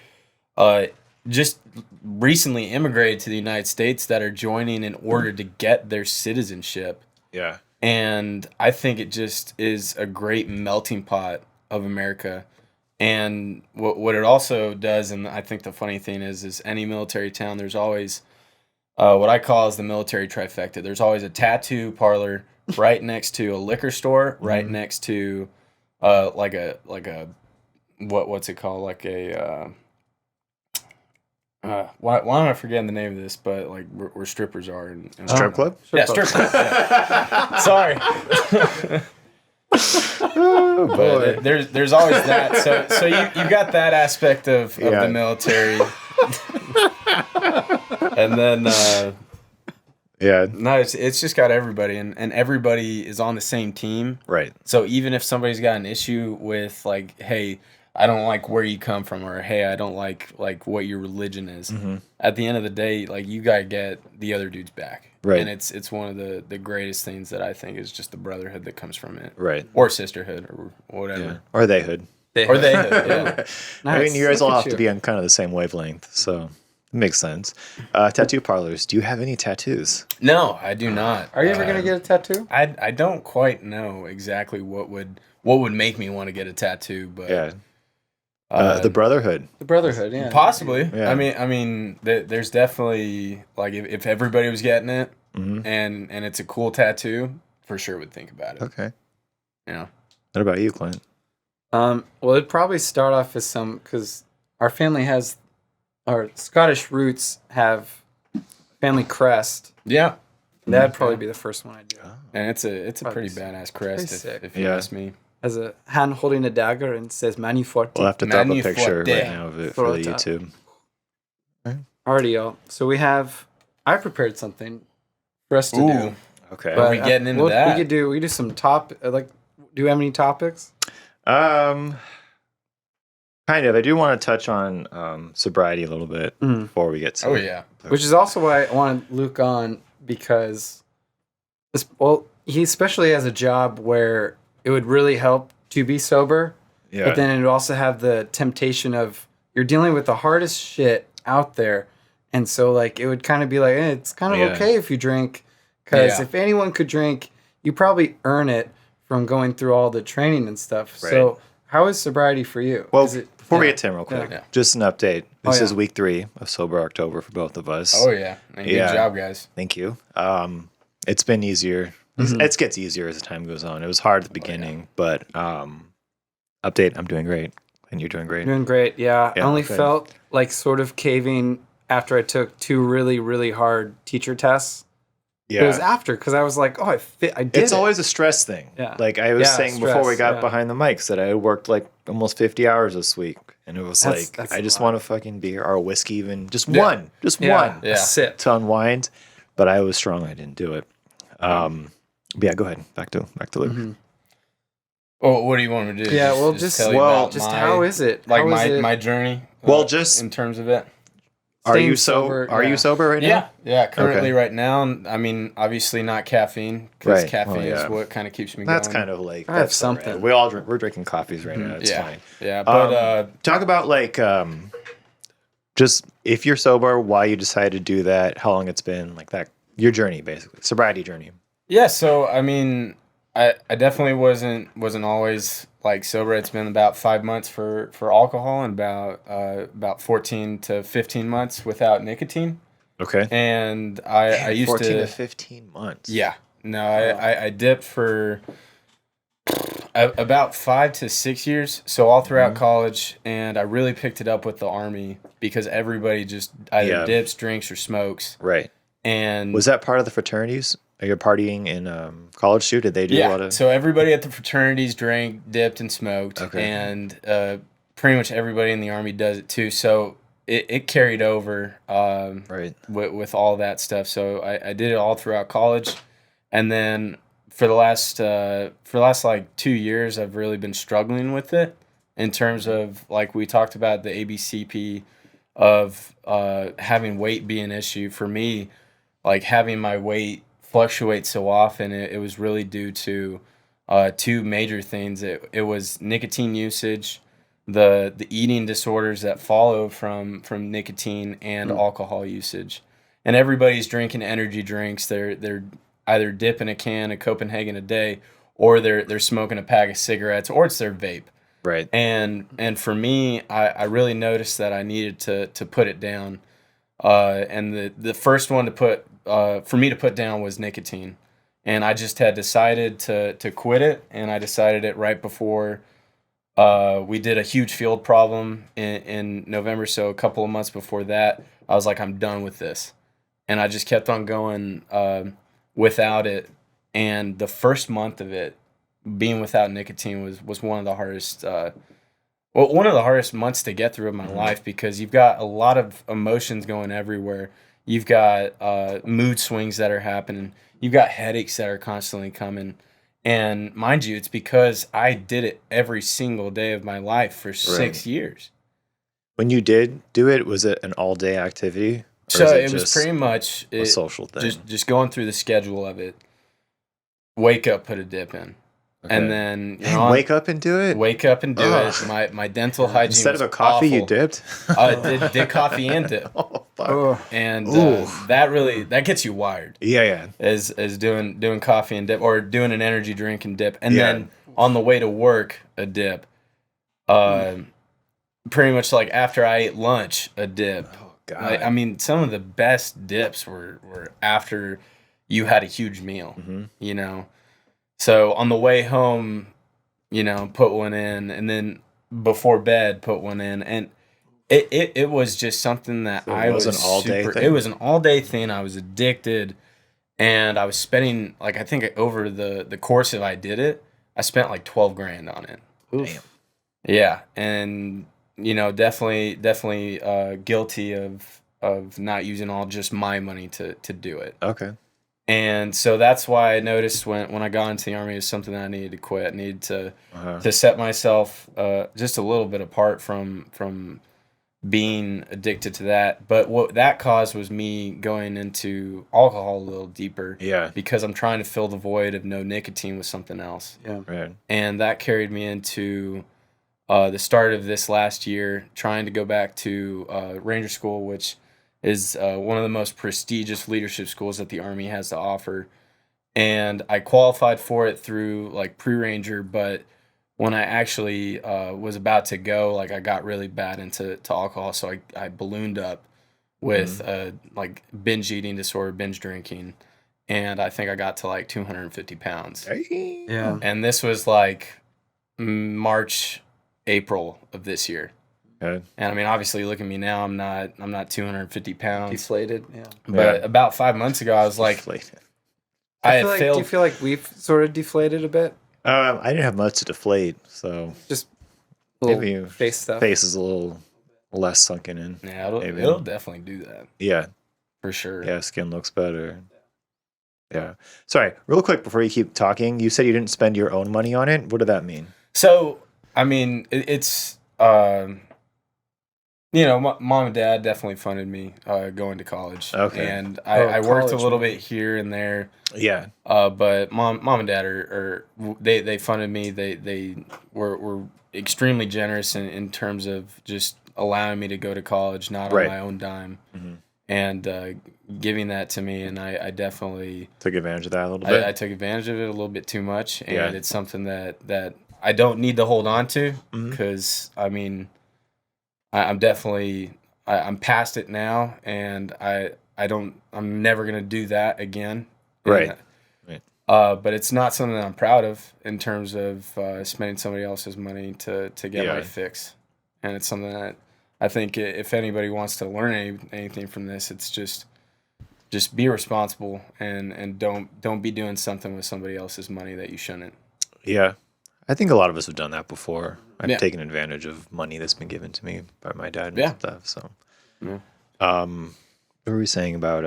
are just recently immigrated to the United States that are joining in order to get their citizenship. Yeah. And I think it just is a great melting pot of America. And what it also does, and I think the funny thing is any military town, there's always what I call is the military trifecta. There's always a tattoo parlor right next to a liquor store, right next to like a what's it called, like a why am I forgetting the name of this? But like where strippers are and Strip club? Yeah, strip club. Yeah. Sorry. But there's always that. So you got that aspect of the military. And then no, it's just got everybody, and everybody is on the same team. Right. So even if somebody's got an issue with like, hey, I don't like where you come from, or hey, I don't like what your religion is. At the end of the day, like you gotta get the other dude's back. Right. And it's one of the greatest things that I think is just the brotherhood that comes from it. Right. Or sisterhood or whatever. Yeah. Or theyhood. Or theyhood, yeah. Nice. I mean, you guys all have to be on kind of the same wavelength, so it makes sense. Tattoo parlors. Do you have any tattoos? No, I do not. Are you ever gonna get a tattoo? I don't quite know exactly what would make me want to get a tattoo, but yeah. The brotherhood. The brotherhood, yeah. Possibly. Yeah. I mean, there's definitely like if everybody was getting it and it's a cool tattoo, for sure would think about it. Okay. Yeah. What about you, Clint? Well, it'd probably start off as because our family has our Scottish roots have family crest. Yeah. That'd probably be the first one I do. And it's a pretty badass crest if you ask me. Has a hand holding a dagger and says "Mani Forte." We'll have to throw up a picture right now of it for the YouTube. Alrighty, y'all. So I prepared something for us to do. Okay. Are we getting into that? We could do some do you have any topics? Kind of. I do want to touch on sobriety a little bit before we get to Which is also why I wanted Luke on, because he especially has a job where it would really help to be sober. Yeah. But then it would also have the temptation of you're dealing with the hardest shit out there. And so like it would kind of be like, it's kind of okay if you drink, because if anyone could drink, you probably earn it from going through all the training and stuff. Right. So how is sobriety for you? Well, before we get to him real quick, just an update. This is week 3 of Sober October for both of us. Oh, yeah. And good job, guys. Thank you. It's been easier. It gets easier as the time goes on. It was hard at the beginning, but update, I'm doing great. And you're doing great. Doing great, yeah. I only felt like sort of caving after I took 2 really, really hard teacher tests. Yeah. It was after, because I was like, I did It's always a stress thing. Yeah. Like I was saying stress, before we got behind the mics that I had worked like almost 50 hours this week. And it was that's I just want to fucking beer or whiskey even. Just one. Just one. Yeah. Sip. To unwind. But I was strong. I didn't do it. Yeah, go ahead. Back to Luke. Oh, what do you want me to do? Yeah, just how is it? Like my journey? Just in terms of it. Are you sober? Are you sober right now? Yeah. Currently, right now, I mean, obviously not caffeine, because caffeine is what kind of keeps me going. That's kind of like I have something. Right. We're drinking coffees right now. It's fine. Yeah, but talk about like just if you're sober, why you decided to do that, how long it's been, like that, your journey basically, sobriety journey. Yeah. So I mean, I definitely wasn't always like sober. It's been about 5 months for alcohol and about 14 to 15 months without nicotine. Okay. And I used 14 to 15 months. Yeah. No, I dipped for about 5 to 6 years. So all throughout college, and I really picked it up with the Army because everybody just either dips, drinks, or smokes. Right. And was that part of the fraternities? Are you partying in college too? Did they do a lot of? So everybody at the fraternities drank, dipped, and smoked, and pretty much everybody in the Army does it too. So it carried over, with all that stuff. So I did it all throughout college, and then for the last like 2 years, I've really been struggling with it in terms of, like we talked about, the ABCP of having weight be an issue for me, like having my weight fluctuate so often. It was really due to 2 major things. It was nicotine usage, the eating disorders that follow from nicotine and alcohol usage. And everybody's drinking energy drinks. They're either dipping a can of Copenhagen a day, or they're smoking a pack of cigarettes, or it's their vape. Right. And for me, I really noticed that I needed to put it down. And the first one to put for me to put down was nicotine. And I just had decided to quit it, and I decided it right before we did a huge field problem in November. So a couple of months before that, I was like, I'm done with this. And I just kept on going without it. And the first month of it, being without nicotine was one of the hardest one of the hardest months to get through of my life, because you've got a lot of emotions going everywhere. You've got mood swings that are happening. You've got headaches that are constantly coming. And mind you, it's because I did it every single day of my life for 6 years. When you did do it, was it an all-day activity? So it was pretty much a social thing. Just going through the schedule of it. Wake up, put a dip in. Okay. And then wake up and do it. Wake up and do it. My dental hygiene instead of a coffee, awful. You dipped. Did coffee and dip. Oh, fuck. And that gets you wired. Yeah. As doing coffee and dip, or doing an energy drink and dip, and then on the way to work a dip. Pretty much like after I ate lunch a dip. Oh God. I mean, some of the best dips were after you had a huge meal. Mm-hmm. So on the way home, put one in, and then before bed, put one in, and it was just something that it was an all-day thing. It was an all-day thing. I was addicted, and I was spending, like, I think over the course of I did it, I spent like $12,000 on it. Oof. Damn. Yeah, and definitely guilty of not using all just my money to do it. Okay. And so that's why I noticed when I got into the Army, it was something that I needed to quit. I needed to set myself just a little bit apart from being addicted to that. But what that caused was me going into alcohol a little deeper. Yeah. Because I'm trying to fill the void of no nicotine with something else. Yeah. Right. And that carried me into the start of this last year, trying to go back to Ranger School, which is one of the most prestigious leadership schools that the Army has to offer. And I qualified for it through like pre-Ranger, but when I actually was about to go, like I got really bad into alcohol. So I ballooned up with like binge eating disorder, binge drinking. And I think I got to like 250 pounds. Yeah. And this was like March, April of this year. Okay. And I mean, obviously, look at me now. I'm not 250 pounds. Deflated, yeah. But about 5 months ago, I was like, deflated. Do you feel like we've sort of deflated a bit? I didn't have much to deflate, so just maybe face stuff. Face is a little less sunken in. Yeah, it'll definitely do that. Yeah, for sure. Yeah, skin looks better. Yeah. Sorry, real quick before you keep talking, you said you didn't spend your own money on it. What did that mean? So, I mean, it's. Mom and dad definitely funded me going to college. Okay. And I worked a little bit here and there. Yeah. But mom and dad they funded me. They were extremely generous in terms of just allowing me to go to college, not on my own dime, and giving that to me. And I definitely took advantage of that a little bit. I took advantage of it a little bit too much, and it's something that I don't need to hold on to, because I mean, I'm definitely I'm past it now, and I'm never gonna do that again. Right. But it's not something that I'm proud of in terms of spending somebody else's money to get my fix, and it's something that I think if anybody wants to learn anything from this, it's just be responsible and don't be doing something with somebody else's money that you shouldn't. Yeah. I think a lot of us have done that before. I've taken advantage of money that's been given to me by my dad and stuff. So, what were we saying about?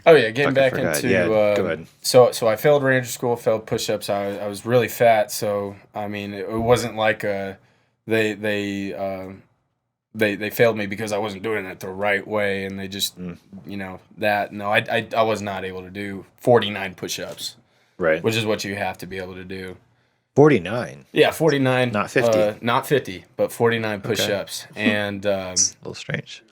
Getting back into. Go ahead. So I failed Ranger School, failed push-ups. I was really fat, so I mean, it wasn't like they failed me because I wasn't doing it the right way, and they just that. No, I was not able to do 49 push-ups. Right. Which is what you have to be able to do. 49. Yeah, 49. Not 50. Not 50, but 49 push-ups. And It's a little strange.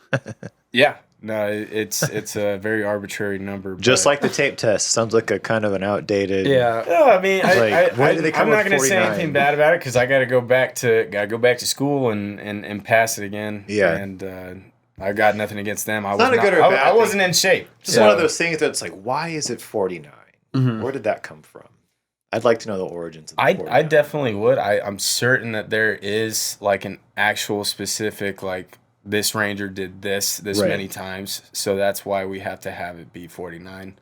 yeah, no, it's a very arbitrary number. Just but, like the tape test. Sounds like a kind of an outdated. Yeah. No, I mean, Why did they come I'm not with going to say 49? anything bad about it because I got to go back to school and pass it again. Yeah. And I got nothing against them. It's not a good or bad I thing. wasn't in shape. Just one of those things that's like, why is it 49? Where did that come from? I'd like to know the origins of the 49. I definitely would. I'm certain that there is like an actual specific like this ranger did this Right. many times, so that's why we have to have it be 49.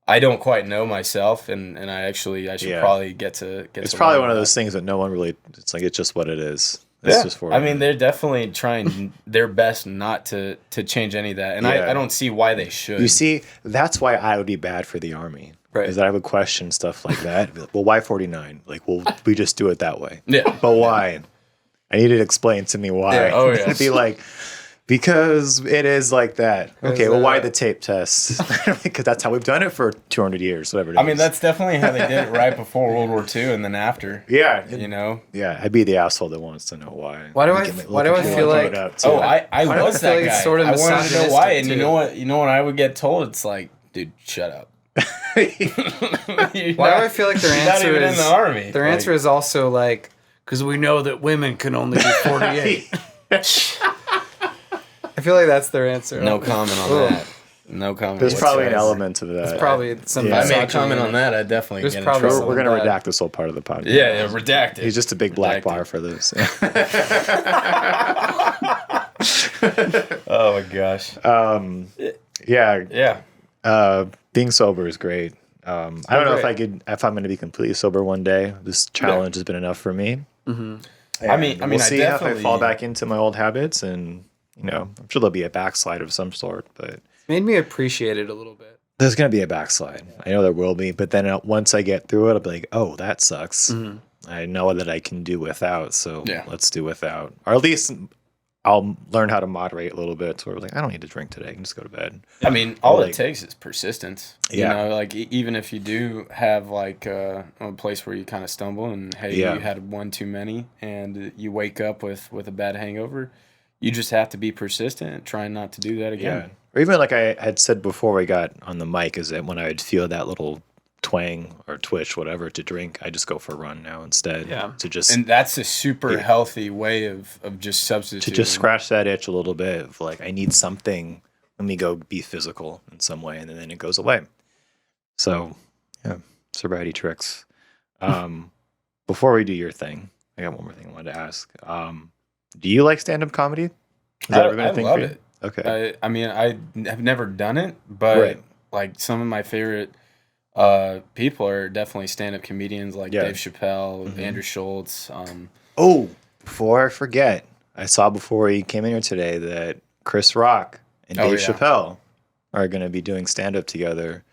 I don't quite know myself, and I should probably get to. It's probably one of those things that no one really. It's like it's just what it is. It's just 49. I mean, they're definitely trying their best not to change any of that, and I don't see why they should. You see, that's why I would be bad for the army. Right. Is that I would question stuff like that. Be like, well, why 49? Like, well, we just do it that way. Yeah. But why? I need it to explain to me why. Yeah. Oh, yeah. It'd be like, because it is like that. Okay, well, why the tape test? Because that's how we've done it for 200 years, whatever it is. I mean, that's definitely how they did it right before World War II and then after. Yeah. You know? Yeah, I'd be the asshole that wants to know why. Why do I feel like? I was that guy. Sort of I wanted to know why, and misogynistic, you know what? You know what I would get told? It's like, dude, shut up. Why do I feel like their Not answer even is in the army? Their answer is also like, because we know that women can only be 48. I feel like that's their answer. No comment on that. No comment. There's probably an whatsoever. element of that. It's probably some. If I made a misogyny comment in on it. that, I'd definitely There's get in probably trouble. We're going to bad. redact this whole part of the podcast. Yeah, redact it. He's just a big black Redact bar it. for this. Oh my gosh. Yeah. Yeah. Being sober is great. I don't know if I'm going to be completely sober one day. This challenge has been enough for me. Mm-hmm. I mean, we'll see if I definitely fall back into my old habits, and I'm sure there'll be a backslide of some sort. But Made me appreciate it a little bit. there's going to be a backslide. I know there will be, but then once I get through it, I'll be like, oh, that sucks. Mm-hmm. I know that I can do without, so Yeah. let's do without, or at least I'll learn how to moderate a little bit. Sort of like, I don't need to drink today. I can just go to bed. I mean, all Like- it takes is persistence. Yeah. You know, like even if you do have like a place where you kind of stumble and hey, Yeah. you had one too many and you wake up with a bad hangover, you just have to be persistent and try not to do that again. Yeah. Or even like I had said before we got on the mic, is that when I would feel that little twang or twitch, whatever, to drink, I just go for a run now instead. Yeah. To just And that's a super healthy way of just substituting. to just scratch that itch a little bit of like, I need something. Let me go be physical in some way, and then it goes away. So yeah, sobriety tricks. Before we do your thing, I got one more thing I wanted to ask. Do you like stand-up comedy? Has that ever been a thing love for you? it. Okay. I mean, I have never done it, but Right. like some of my favorite people are definitely stand-up comedians like Yeah. Dave Chappelle, Mhm. Andrew Schultz. Oh, before I forget, I saw before he came in here today that Chris Rock and Oh, Dave yeah. Chappelle are going to be doing stand-up together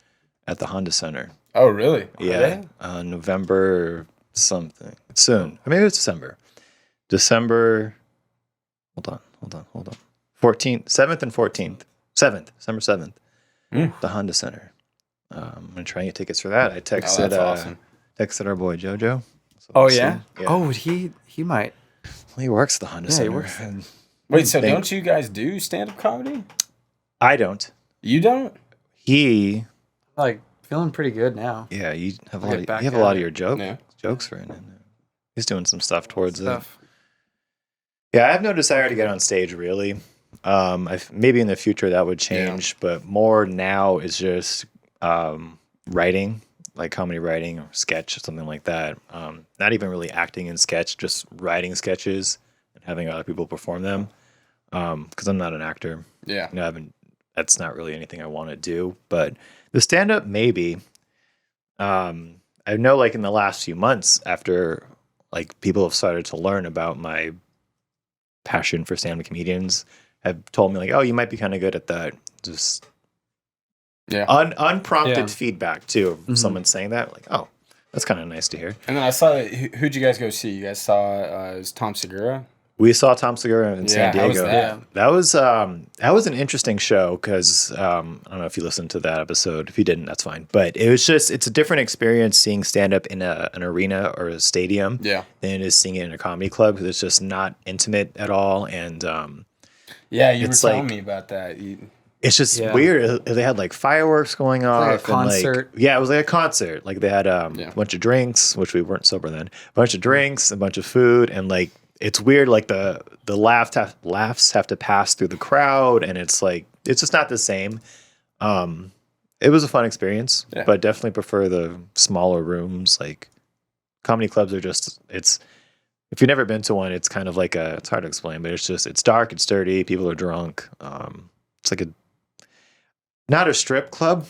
at the Honda Center. Oh, really? Are Yeah, they? November something. Soon. Or maybe it's December. December. Hold on. 14th, 7th and 14th. 7th, December 7th. The Honda Center. I'm going to try and get tickets for that. I texted, that's awesome. texted our boy JoJo. So Oh we'll see. yeah? Oh, he might. Well, he works at the Honda Yeah, he Center. works there. and Wait, so They- don't you guys do stand-up comedy? I don't. You don't? He, Like feeling pretty good now. yeah, you have a I'll lot. get Of, back you have a at lot it. of your jokes written in there. He's doing some stuff towards it. Stuff. Yeah, I have no desire to get on stage really. Maybe in the future that would change, but more now is just writing, like comedy writing or sketch or something like that. Not even really acting in sketch, just writing sketches and having other people perform them. Because I'm not an actor. Yeah. That's not really anything I want to do. But the stand up, maybe. I know, like in the last few months, after like people have started to learn about my passion for stand-up comedians, have told me like, oh, you might be kind of good at that. Just unprompted Yeah. feedback too of Mhm. someone saying that. Like, oh, that's kind of nice to hear. And then I saw, who'd you guys go see? You guys saw, it was Tom Segura? We saw Tom Segura in San Diego. How was that? That was an interesting show because I don't know if you listened to that episode. If you didn't, that's fine. But it's a different experience seeing stand up in an arena or a stadium than it is seeing it in a comedy club because it's just not intimate at all. And you were telling me about that. It's just weird. They had like fireworks going off. Like a concert. And it was like a concert. Like they had a bunch of drinks, which we weren't sober then. A bunch of drinks, a bunch of food, and like it's weird. Like the laughs have to pass through the crowd, and it's like it's just not the same. It was a fun experience, but definitely prefer the smaller rooms. Like comedy clubs are just if you've never been to one, it's kind of like it's hard to explain, but it's dark, it's dirty, people are drunk. It's like not a strip club,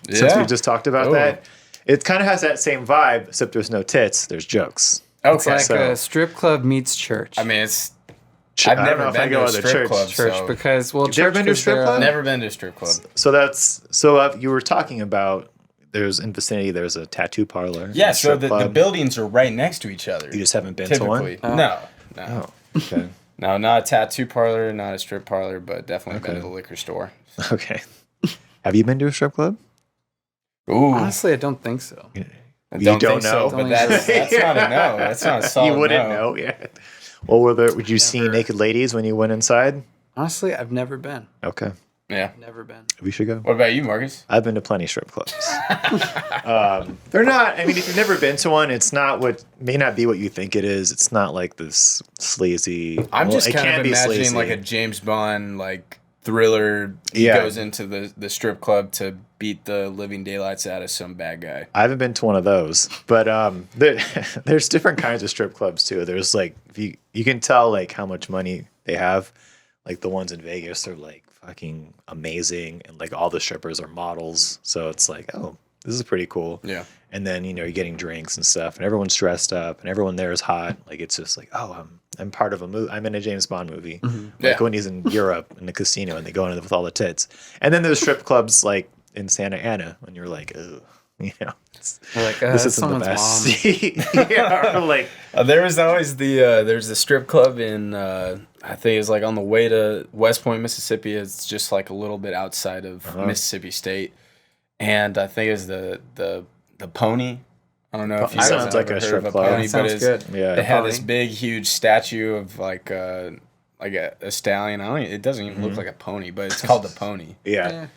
since we just talked about that. It kind of has that same vibe, except there's no tits, there's jokes. Okay. It's like a strip club meets church. I mean, I've never been to a strip club. Because, well, you've never been to a strip club? Never been to a strip club. So you were talking about there's in vicinity, there's a tattoo parlor. Yeah, so the buildings are right next to each other. You just haven't been to one? No. Oh, okay. No, not a tattoo parlor, not a strip parlor, but definitely been to the liquor store. Okay. Have you been to a strip club? Ooh. Honestly, I don't think so. You don't know? So, but that's not a no. That's not a solid You wouldn't know, Well, would you see naked ladies when you went inside? Honestly, I've never been. Okay. Yeah. Never been. We should go. What about you, Marcus? I've been to plenty of strip clubs. They're not, I mean, if you've never been to one, it's not may not be what you think it is. It's not like this sleazy. I'm just kind of imagining like a James Bond, like thriller. He goes into the strip club to beat the living daylights out of some bad guy. I haven't been to one of those, but there's different kinds of strip clubs too. There's like, you can tell like how much money they have. Like the ones in Vegas are like fucking amazing, and like all the strippers are models, so it's like, oh, this is pretty cool. Yeah. And then you're getting drinks and stuff, and everyone's dressed up, and everyone there is hot. Like it's just like, oh, I'm part of a movie. I'm in a James Bond movie. Mm-hmm. Like when he's in Europe in the casino and they go in with all the tits. And then there's strip clubs like in Santa Ana, and you're like, ugh. This isn't the best. Like there was always there's a strip club in I think it's like on the way to West Point, Mississippi. It's just like a little bit outside of Mississippi State, and I think it's the Pony. I don't know if you guys sounds like ever a heard strip of a club. pony, but good. It had this big, huge statue of like a stallion. It doesn't even look like a pony, but it's called the Pony. Yeah.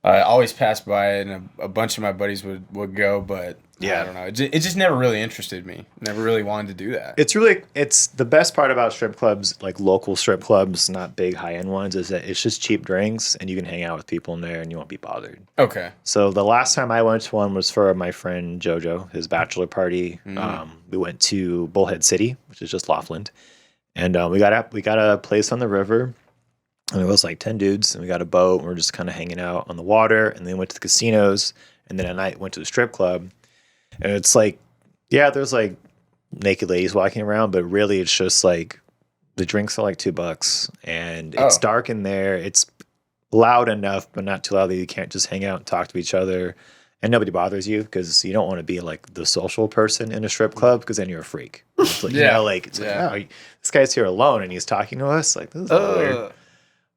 I always passed by it, and a bunch of my buddies would go, but I don't know. It just never really interested me. Never really wanted to do that. It's the best part about strip clubs, like local strip clubs, not big high-end ones, is that it's just cheap drinks, and you can hang out with people in there, and you won't be bothered. Okay. So the last time I went to one was for my friend JoJo, his bachelor party. We went to Bullhead City, which is just Laughlin, and we got a place on the river. And it was like 10 dudes, and we got a boat, and we're just kind of hanging out on the water, and then went to the casinos, and then at night went to the strip club. And it's like, there's like naked ladies walking around, but really it's just like the drinks are like $2, and it's dark in there. It's loud enough, but not too loud that you can't just hang out and talk to each other, and nobody bothers you because you don't want to be like the social person in a strip club because then you're a freak. It's like, this guy's here alone and he's talking to us. Like, this is weird.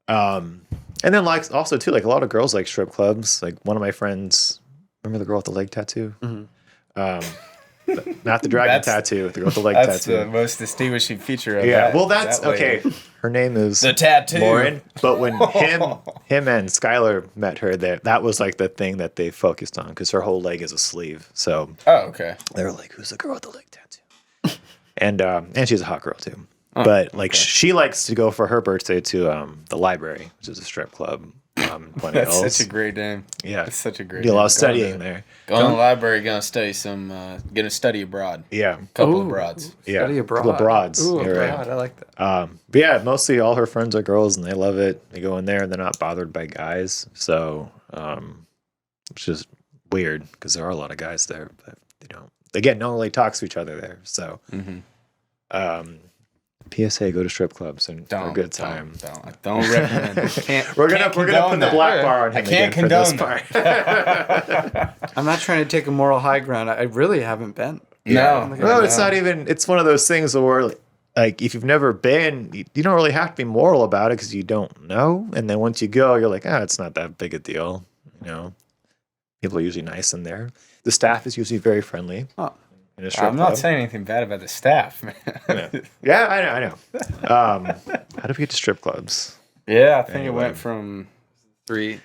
And then like also too, like a lot of girls like strip clubs. Like one of my friends, remember the girl with the leg tattoo? Mm-hmm. Not the dragon tattoo, the girl with the leg tattoo. That's the most distinguishing feature of that. Well, that's okay. Her name is the tattoo Lauren. But when him and Skylar met her, that was like the thing that they focused on because her whole leg is a sleeve. So okay, they were like, "Who's the girl with the leg tattoo?" and she's a hot girl too. But like she likes to go for her birthday to the library, which is a strip club. That's such a great name. Yeah, it's such a great. Do a lot of studying there. Go to the library, gonna study abroad. Yeah, couple of broads. Yeah, study abroad. Couple of broads. Ooh, abroad. Right. I like that. But yeah, mostly all her friends are girls, and they love it. They go in there, and they're not bothered by guys. So, it's just weird because there are a lot of guys there, but they don't. Again, no one really talks to each other there. So. PSA: go to strip clubs and have a good time. Don't recommend. We're gonna put the black bar on him. I can't condone part. I'm not trying to take a moral high ground. I really haven't been. No, it's not even. It's one of those things where like if you've never been, you don't really have to be moral about it because you don't know. And then once you go, you're like, it's not that big a deal. You know, people are usually nice in there. The staff is usually very friendly. Oh. I'm not saying anything bad about the staff, man. Yeah, I know. How do we get to strip clubs? Yeah, I think it went from 3.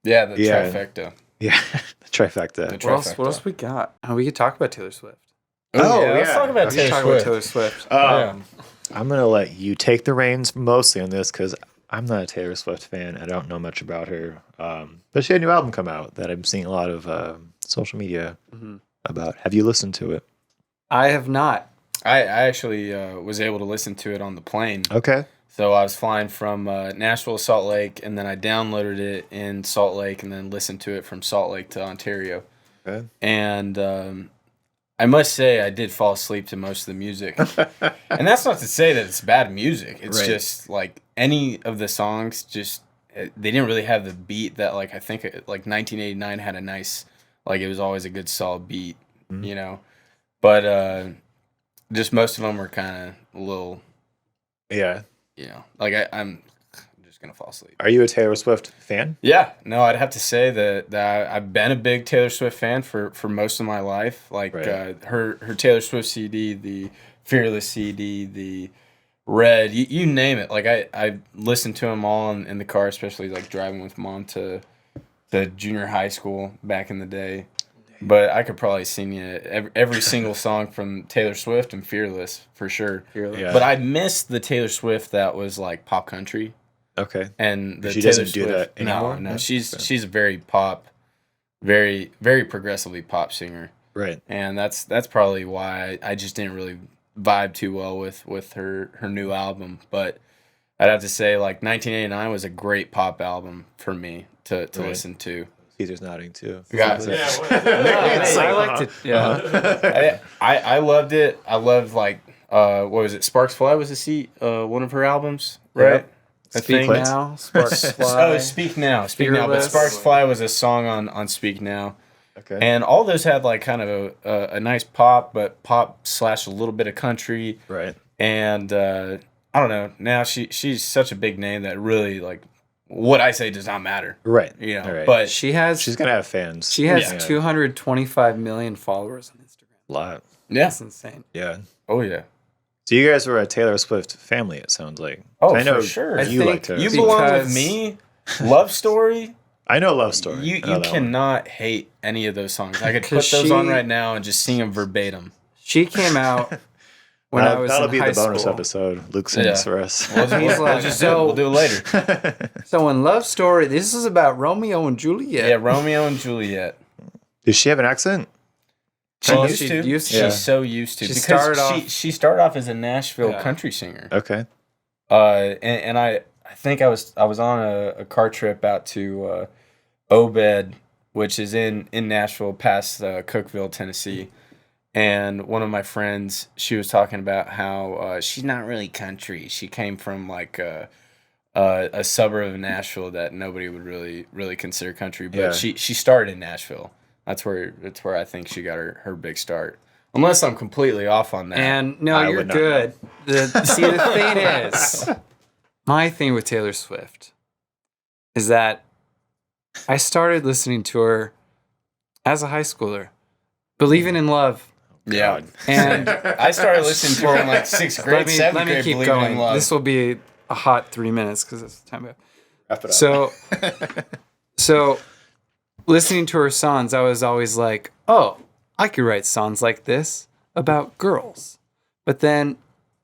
Yeah, the trifecta. Yeah, the trifecta. What else we got? We could talk about Taylor Swift. Let's talk about Taylor Swift. I'm gonna let you take the reins mostly on this because I'm not a Taylor Swift fan. I don't know much about her. But she had a new album come out that I'm seeing a lot of social media about. Have you listened to it? I have not. I actually was able to listen to it on the plane. Okay. So I was flying from Nashville to Salt Lake, and then I downloaded it in Salt Lake, and then listened to it from Salt Lake to Ontario. Okay. And I must say I did fall asleep to most of the music. And that's not to say that it's bad music. It's just like any of the songs they didn't really have the beat that like I think like 1989 had a nice, like it was always a good solid beat, you know. But just most of them were kind of a little, you know, like I'm just gonna fall asleep. Are you a Taylor Swift fan? Yeah, no, I'd have to say that I've been a big Taylor Swift fan for most of my life. Like her Taylor Swift CD, the Fearless CD, the Red, you name it. Like I listened to them all in the car, especially like driving with mom to junior high school back in the day. But I could probably sing you every single song from Taylor Swift and Fearless for sure. Yeah. But I missed the Taylor Swift that was like pop country. Okay. And she doesn't do that anymore. No, she's a very pop, very very progressively pop singer. Right. And that's probably why I just didn't really vibe too well with her new album. But I'd have to say like 1989 was a great pop album for me to listen to. Caesar's nodding too. I liked it. Yeah, I loved it. I loved like what was it? Sparks Fly was one of her albums, right? Speak Now, Sparks Fly. Speak Now. But Sparks Fly was a song on Speak Now. Okay. And all those had like kind of a nice pop, but pop / a little bit of country. Right. And I don't know. Now she's such a big name that really like. What I say does not matter. Right. You know, right. but she's going to have fans. She has 225 million followers on Instagram. A lot. Yeah. That's insane. Yeah. Oh, yeah. So you guys were a Taylor Swift family, it sounds like. Oh, I know for sure. You like Taylor Swift. Belong With Me, Love Story. I know Love Story. You cannot hate any of those songs. I could put those on right now and just sing them verbatim. She came out when I was in high school. That'll be the bonus episode. Luke sings for us. We'll do it later. So in Love Story, this is about Romeo and Juliet. Yeah, Romeo and Juliet. Does she have an accent? She used to. She's so used to. She started off as a Nashville country singer. Okay. And I think I was on a car trip out to Obed, which is in Nashville past Cookeville, Tennessee. And one of my friends, she was talking about how she's not really country. She came from like a suburb of Nashville that nobody would really consider country. But she started in Nashville. That's where I think she got her big start. Unless I'm completely off on that. And no, you're good. The thing is, my thing with Taylor Swift is that I started listening to her as a high schooler, believing in love. Yeah, and I started listening to her in like 6th grade, 7th grade. Let me keep going. This will be a hot 3 minutes because it's the time. Wrap it up. So listening to her songs, I was always like, oh, I could write songs like this about girls. But then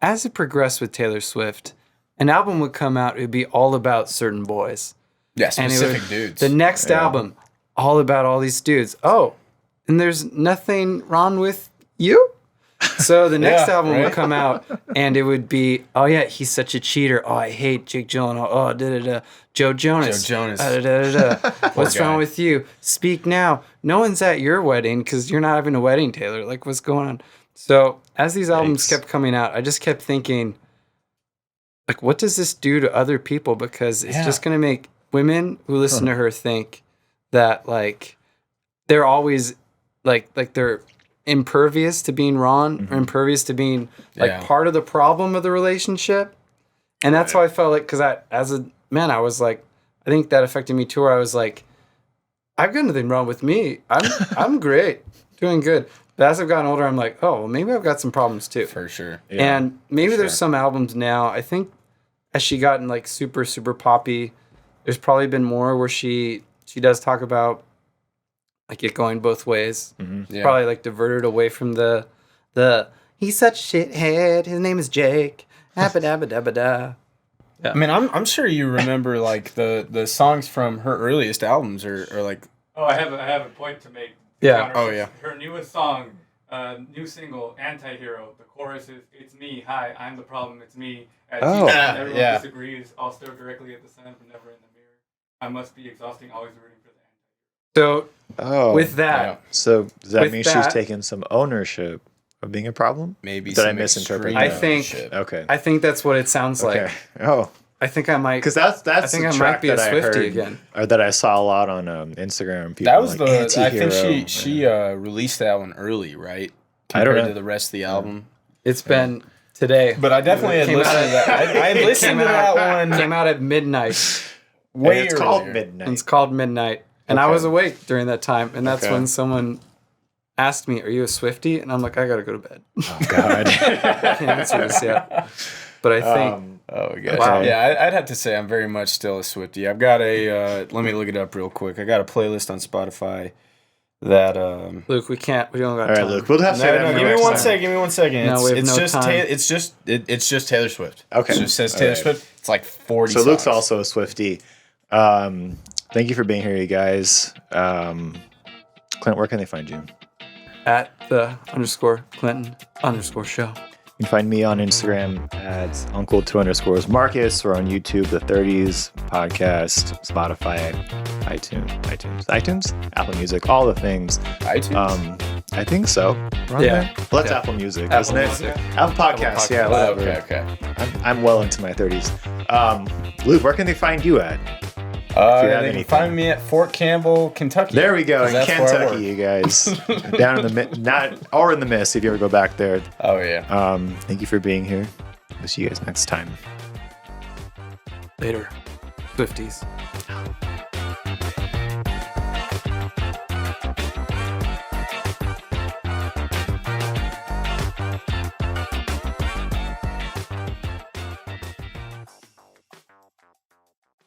as it progressed with Taylor Swift, an album would come out, it would be all about certain boys. Yeah, specific dudes. The next album, all about all these dudes. Oh, and there's nothing wrong with you? So the next album would come out, and it would be, oh yeah, he's such a cheater. Oh, I hate Jake Gyllenhaal. Oh, Joe Jonas. What's wrong with you? Speak Now. No one's at your wedding because you're not having a wedding, Taylor. Like, what's going on? So as these albums kept coming out, I just kept thinking, like, what does this do to other people? Because it's just going to make women who listen to her think that, like, they're always, like they're impervious to being wrong or impervious to being like part of the problem of the relationship. And that's how I felt like, because as a man, I was like, I think that affected me too, where I was like, I've got nothing wrong with me. I'm great, doing good. But as I've gotten older, I'm like, oh, well, maybe I've got some problems too. For sure. Yeah, and maybe there's some albums now, I think as she gotten like super, super poppy, there's probably been more where she does talk about like it going both ways. Mm-hmm. Probably like diverted away from the he's such a shithead, his name is Jake. Abba dabba dabba da. Yeah. I mean, I'm sure you remember like the songs from her earliest albums are like. Oh, I have a point to make. Yeah. Oh yeah. Her newest song, new single, "Anti-Hero." The chorus is, "It's me. Hi, I'm the problem. It's me." Everyone disagrees. I'll stare directly at the sun, but never in the mirror. I must be exhausting. Always rooting for the So, with that, so does that mean she's taken some ownership of being a problem? Maybe. Did I misinterpret that? I think. Okay. I think that's what it sounds like. Oh. I think I might. Because that's I think the I track might be a that Swiftie I heard, again. or that I saw a lot on Instagram. People that was like, Anti-Hero. I think she released that one early, right? I don't know. Compared to the rest of the album. It's been today. But I definitely had listened to that. I had listened to that one. Came out at midnight. Way it's earlier. called Midnight. It's called Midnight. And I was awake during that time. And that's when someone asked me, "Are you a Swiftie?" And I'm like, I got to go to bed. Oh, God. I can't answer this yet. But I think... Oh, God. Wow. Yeah, I'd have to say I'm very much still a Swiftie. I've got a... let me look it up real quick. I got a playlist on Spotify that... Luke, we don't got time. All right, Luke, we'll have to say that give me 1 second. Give me 1 second. No, we have it's no just time. it's just Taylor Swift. Okay. It just says Taylor Swift. It's like 40 So songs. Luke's also a Swiftie. Thank you for being here, you guys. Clint, where can they find you? At the _Clinton_show. You can find me on Instagram at Uncle2_Marcus or on YouTube, The 30s Podcast, Spotify, iTunes, Apple Music, all the things. iTunes? I think so. Yeah. There? Well, that's Apple Music, isn't it? Music. Apple Podcasts, yeah, whatever. Okay. I'm well into my 30s. Luke, where can they find you at? They can find me at Fort Campbell, Kentucky. There we go, in That's where I Kentucky, work. you guys. Down in the or in the mist if you ever go back there. Oh yeah. Thank you for being here. We'll see you guys next time. Later. Swifties.